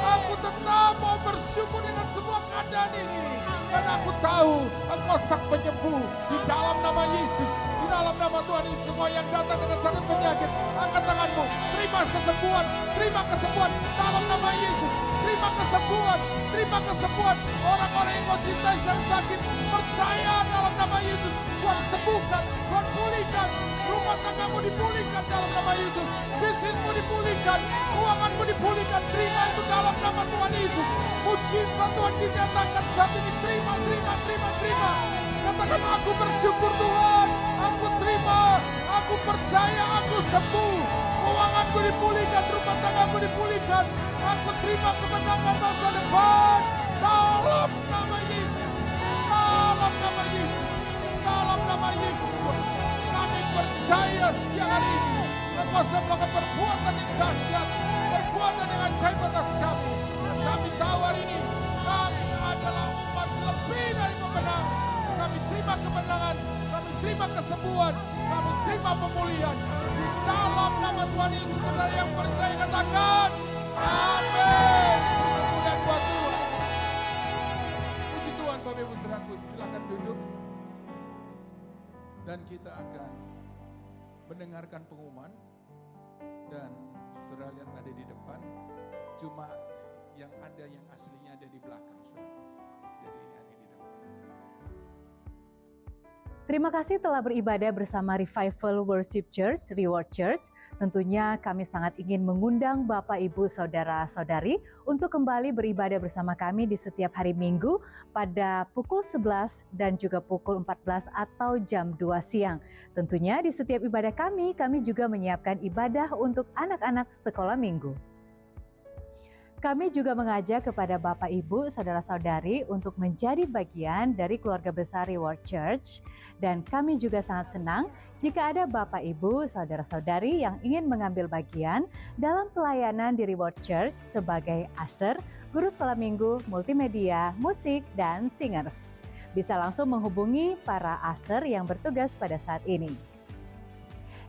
D: Aku tetap mau bersyukur dengan semua keadaan ini. Dan aku tahu engkau sang penyembuh. Di dalam nama Yesus, di dalam nama Tuhan Yesus, semua yang datang dengan sakit penyakit, angkat tanganmu, terima kesembuhan, terima kesembuhan dalam nama Yesus. Terima kesembuhan, terima kesembuhan. Orang-orang yang kau cintai dan sakit, percaya dalam nama Yesus. Tuhan sembuhkan, Tuhan pulihkan, rumah tanggamu dipulihkan, dalam nama Yesus. Bisnismu dipulihkan, keuanganmu dipulihkan. Terima itu dalam nama Tuhan Yesus. Mujizat Tuhan dinyatakan saat ini. Terima. Katakan aku bersyukur Tuhan. Aku terima, aku percaya, aku sembuh. Keuanganku dipulihkan, rumah tanggaku dipulihkan. Aku terima kemenangan masa depan. Dalam nama Yesus. Dalam nama Yesus. Dalam nama Yesus Tuhan. Kami percaya siang hari ini. Engkau sudah melakukan perbuatan yang dahsyat. Perbuatan yang ajaib atas kami. Dan kami tahu hari ini. Kami adalah umat lebih dari pemenang. Kami terima kemenangan. Kami terima kesembuhan. Kami terima pemulihan. Di dalam nama Tuhan Yesus. Saudara yang percaya katakan. Amin. Kemuliaan buat Tuhan. Puji Tuhan Bapak Ibu Saudaraku. Silakan duduk. Dan kita akan mendengarkan pengumuman. Dan saudara lihat ada di depan. Cuma yang aslinya ada di belakang. Saudara. Jadi ini ada di depan.
E: Terima kasih telah beribadah bersama Revival Worship Church, Reward Church. Tentunya kami sangat ingin mengundang Bapak, Ibu, Saudara-saudari untuk kembali beribadah bersama kami di setiap hari Minggu pada pukul 11 dan juga pukul 14 atau jam 2 siang. Tentunya di setiap ibadah kami juga menyiapkan ibadah untuk anak-anak sekolah minggu. Kami juga mengajak kepada Bapak, Ibu, Saudara-saudari untuk menjadi bagian dari keluarga besar Reward Church. Dan kami juga sangat senang jika ada Bapak, Ibu, Saudara-saudari yang ingin mengambil bagian dalam pelayanan di Reward Church sebagai aser, guru sekolah minggu, multimedia, musik, dan singers. Bisa langsung menghubungi para aser yang bertugas pada saat ini.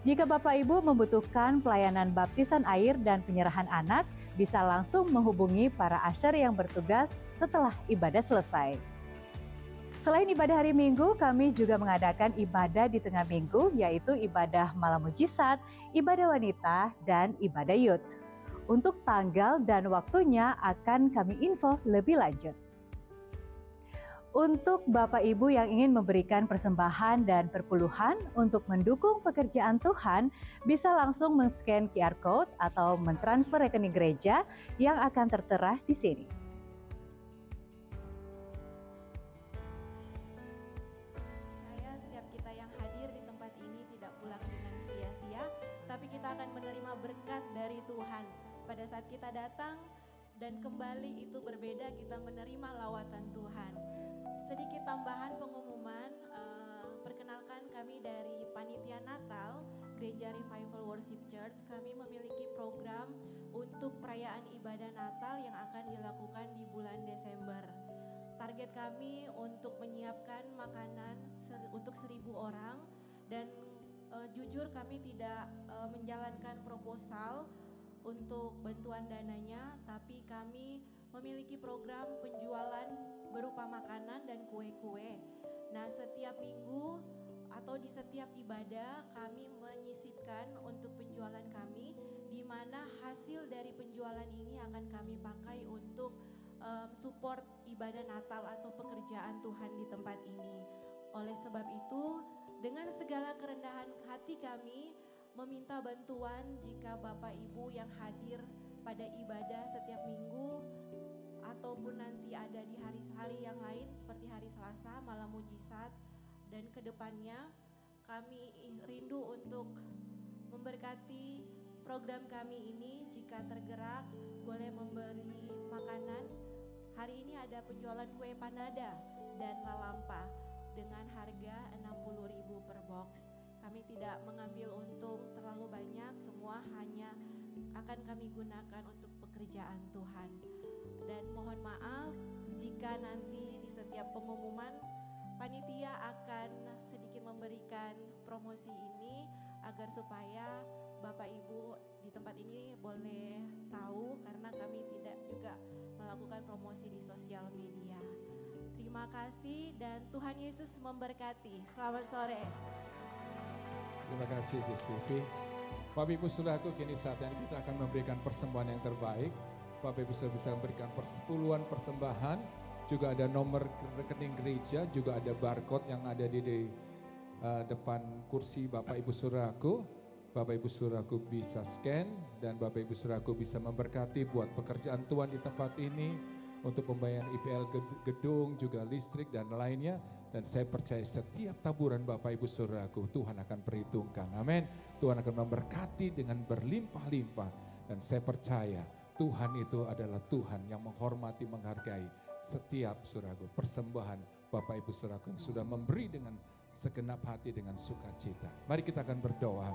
E: Jika Bapak Ibu membutuhkan pelayanan baptisan air dan penyerahan anak, bisa langsung menghubungi para aser yang bertugas setelah ibadah selesai. Selain ibadah hari Minggu, kami juga mengadakan ibadah di tengah minggu, yaitu ibadah malam mujizat, ibadah wanita, dan ibadah youth. Untuk tanggal dan waktunya akan kami info lebih lanjut. Untuk Bapak Ibu yang ingin memberikan persembahan dan perpuluhan untuk mendukung pekerjaan Tuhan, bisa langsung men-scan QR Code atau mentransfer rekening gereja yang akan tertera di sini.
F: Setiap kita yang hadir di tempat ini tidak pulang dengan sia-sia, tapi kita akan menerima berkat dari Tuhan. Pada saat kita datang dan kembali itu berbeda, kita menerima lawatan Tuhan. Sedikit tambahan pengumuman, perkenalkan kami dari Panitia Natal Gereja Revival Worship Church. Kami memiliki program untuk perayaan ibadah Natal yang akan dilakukan di bulan Desember. Target kami untuk menyiapkan makanan untuk 1.000 orang dan jujur kami tidak menjalankan proposal untuk bantuan dananya, tapi kami memiliki program penjualan berupa makanan dan kue-kue. Nah, setiap minggu atau di setiap ibadah kami menyisipkan untuk penjualan kami, di mana hasil dari penjualan ini akan kami pakai untuk support ibadah Natal atau pekerjaan Tuhan di tempat ini. Oleh sebab itu, dengan segala kerendahan hati kami meminta bantuan jika Bapak Ibu yang hadir pada ibadah setiap minggu ataupun nanti ada di hari-hari yang lain seperti hari Selasa, malam mujizat, dan kedepannya kami rindu untuk memberkati program kami ini. Jika tergerak boleh memberi makanan. Hari ini ada penjualan kue panada dan lalampa dengan harga 60.000 per box. Kami tidak mengambil untung terlalu banyak, semua hanya akan kami gunakan untuk pekerjaan Tuhan. Dan mohon maaf jika nanti di setiap pengumuman panitia akan sedikit memberikan promosi ini agar supaya Bapak Ibu di tempat ini boleh tahu, karena kami tidak juga melakukan promosi di sosial media. Terima kasih dan Tuhan Yesus memberkati. Selamat sore.
D: Terima kasih Sis Vivi. Bapak Ibu Saudaraku, kini saatnya kita akan memberikan persembahan yang terbaik. Bapak Ibu Saudara bisa memberikan puluhan persembahan. Juga ada nomor rekening gereja, juga ada barcode yang ada di depan kursi Bapak Ibu Saudaraku. Bapak Ibu Saudaraku bisa scan dan Bapak Ibu Saudaraku bisa memberkati buat pekerjaan Tuhan di tempat ini untuk pembayaran IPL gedung, juga listrik dan lainnya. Dan saya percaya setiap taburan Bapak Ibu Saudaraku Tuhan akan perhitungkan. Amin. Tuhan akan memberkati dengan berlimpah-limpah. Dan saya percaya Tuhan itu adalah Tuhan yang menghormati, menghargai setiap saudaraku persembahan Bapak Ibu Saudaraku yang sudah memberi dengan segenap hati dengan sukacita. Mari kita akan berdoa.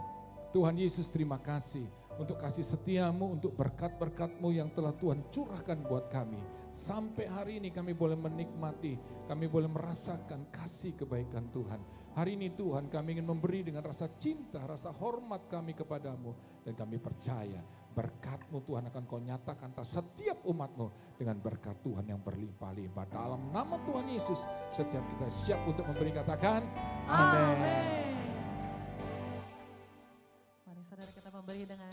D: Tuhan Yesus, terima kasih untuk kasih setiamu, untuk berkat-berkat-Mu yang telah Tuhan curahkan buat kami. Sampai hari ini kami boleh menikmati, kami boleh merasakan kasih kebaikan Tuhan. Hari ini Tuhan kami ingin memberi dengan rasa cinta, rasa hormat kami kepadamu. Dan kami percaya berkat-Mu Tuhan akan Kau nyatakan atas setiap umat-Mu dengan berkat Tuhan yang berlimpah-limpah. Dalam nama Tuhan Yesus, setiap kita siap untuk memberi, katakan amin.
A: Mari saudara kita memberi dengan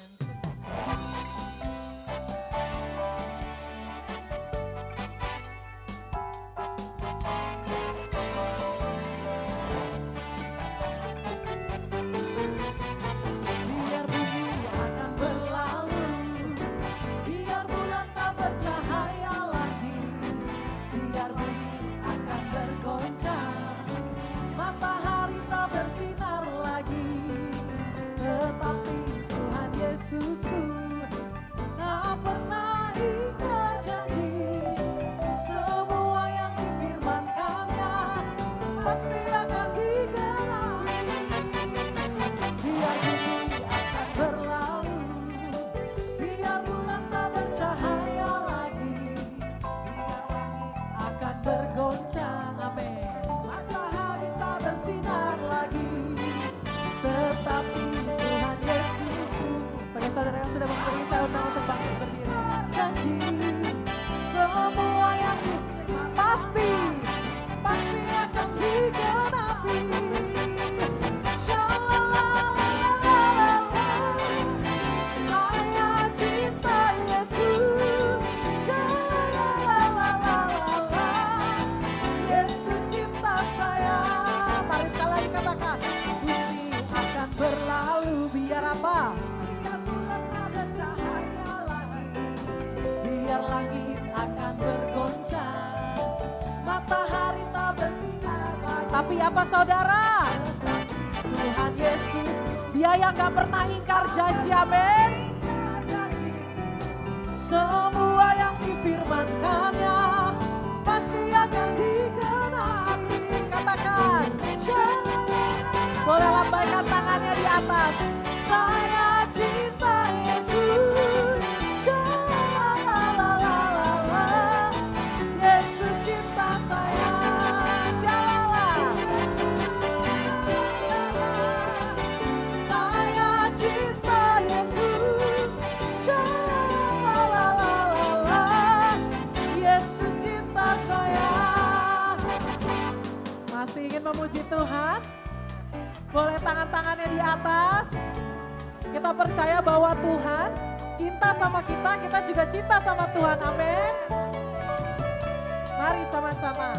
G: tapi apa saudara? Tuhan Yesus, Dia yang gak pernah ingkar janji, amin. Semua yang difirmankannya pasti akan digenapi. Katakan, boleh lambaikan tangannya di atas. Saya cinta Yesus, Yesus cinta saya. Memuji Tuhan, boleh tangan-tangannya di atas. Kita percaya bahwa Tuhan cinta sama kita, kita juga cinta sama Tuhan, amin. Mari sama-sama.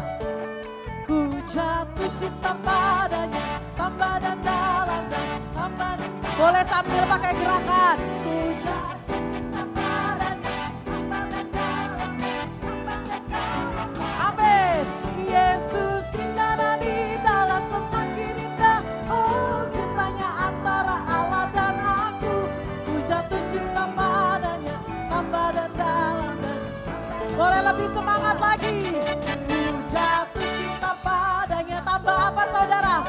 G: Ku jatuh cinta padanya, tambah dan dalam dan tambah dan dalam. Boleh sambil pakai gerakan. Ku jatuh cinta padanya, tambah dan dalam dan tambah dan dalam. Amin. Yesus indah dan indah, semakin indah. Oh, cintanya antara Allah dan aku. Ku jatuh cinta padanya, tambah dan dalam dan boleh lebih semangat lagi. Ku jatuh cinta padanya, tambah apa saudara?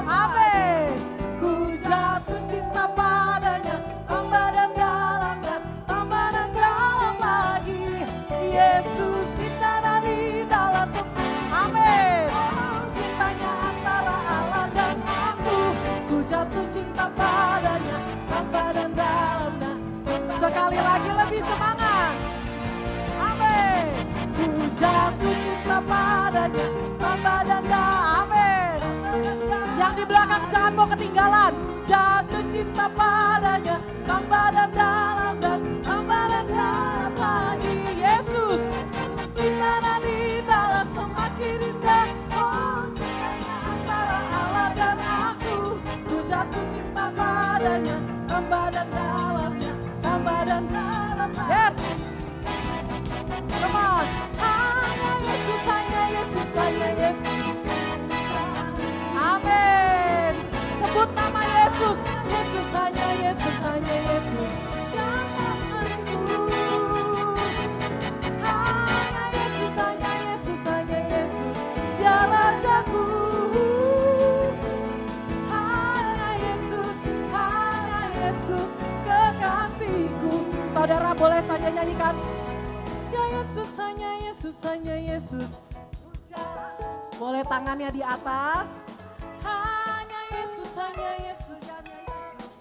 G: Amin. Ku jatuh cinta padanya, tambah dan dalam dan tambah dan dalam lagi. Yesus indah dan indah, amin. Cintanya antara Allah dan aku. Ku jatuh cinta padanya, tambah dan dalam dan sekali lagi lebih semangat. Amin. Ku jatuh cinta padanya, tambah dan dalam. Amin. Yang di belakang jangan mau ketinggalan. Jatuh cinta padanya, tambah dan dalam dan tambah dan dalam lagi. Yesus indah dan indah, semakin indah. Oh, cintanya antara Allah dan aku. Ku jatuh padanya, tambah dan dalamnya, tambah dan dalam. Yes. Come on. Hanya Yesus, hanya Yesus, hanya Yesus. Amin. Sebut nama Yesus. Yesus, hanya Yesus, hanya Yesus. Yang kasihku. Hanya Yesus, hanya Yesus, hanya Yesus. Dia Rajaku. Hanya Yesus, kekasihku. Saudara boleh saja nyanyikan. Ya Yesus, hanya Yesus, hanya Yesus. Boleh tangannya di atas. Hanya Yesus, hanya Yesus, hanya Yesus.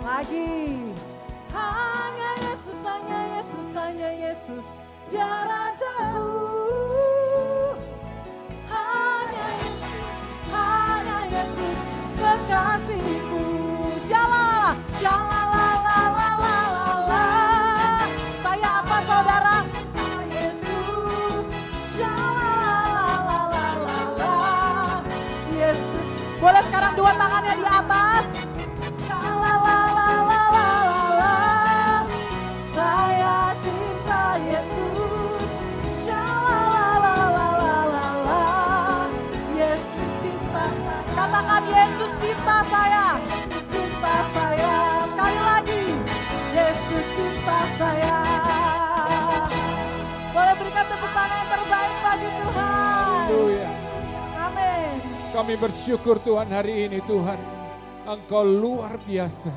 G: Lagi. Hanya Yesus, hanya Yesus, hanya Yesus. Ya Rajaku. Hanya Yesus, kekasihku. Shalala, shalalalalala. Saya apa saudara? Yesus, shalalalalala. Yesus. Boleh sekarang dua tangannya di atas. Shalalalalala. Saya cinta Yesus. Shalalalalala. Yesus cinta saya. Katakan Yesus cinta saya. Cinta saya. Sekali lagi. Yesus cinta saya. Boleh berikan tepuk tangan yang terbaik bagi Tuhan.
D: Haleluya.
G: Amin.
D: Kami bersyukur Tuhan hari ini Tuhan. Engkau luar biasa.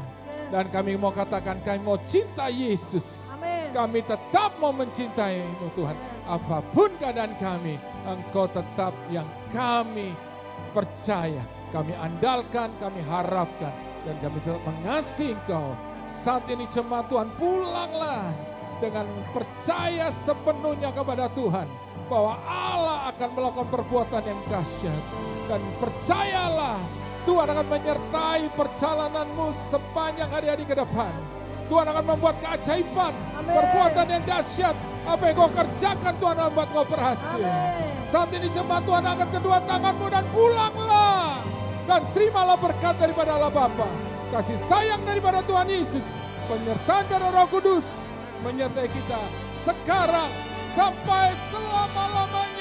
D: Dan kami mau katakan kami mau cinta Yesus.
G: Amin.
D: Kami tetap mau mencintai-Mu Tuhan. Apapun keadaan kami, Engkau tetap yang kami percaya. Kami andalkan, kami harapkan. Dan kami tetap mengasihi Engkau. Saat ini jemaat Tuhan pulanglah dengan percaya sepenuhnya kepada Tuhan. Bahwa Allah akan melakukan perbuatan yang dahsyat. Dan percayalah Tuhan akan menyertai perjalananmu sepanjang hari-hari ke depan. Tuhan akan membuat keajaiban, perbuatan yang dahsyat. Apa yang kau kerjakan Tuhan akan membuat kau berhasil. Saat ini jemaat Tuhan angkat kedua tanganmu dan pulanglah. Dan terimalah berkat daripada Allah Bapa. Kasih sayang daripada Tuhan Yesus. Penyertaan dari Roh Kudus menyertai kita sekarang sampai selama-lamanya.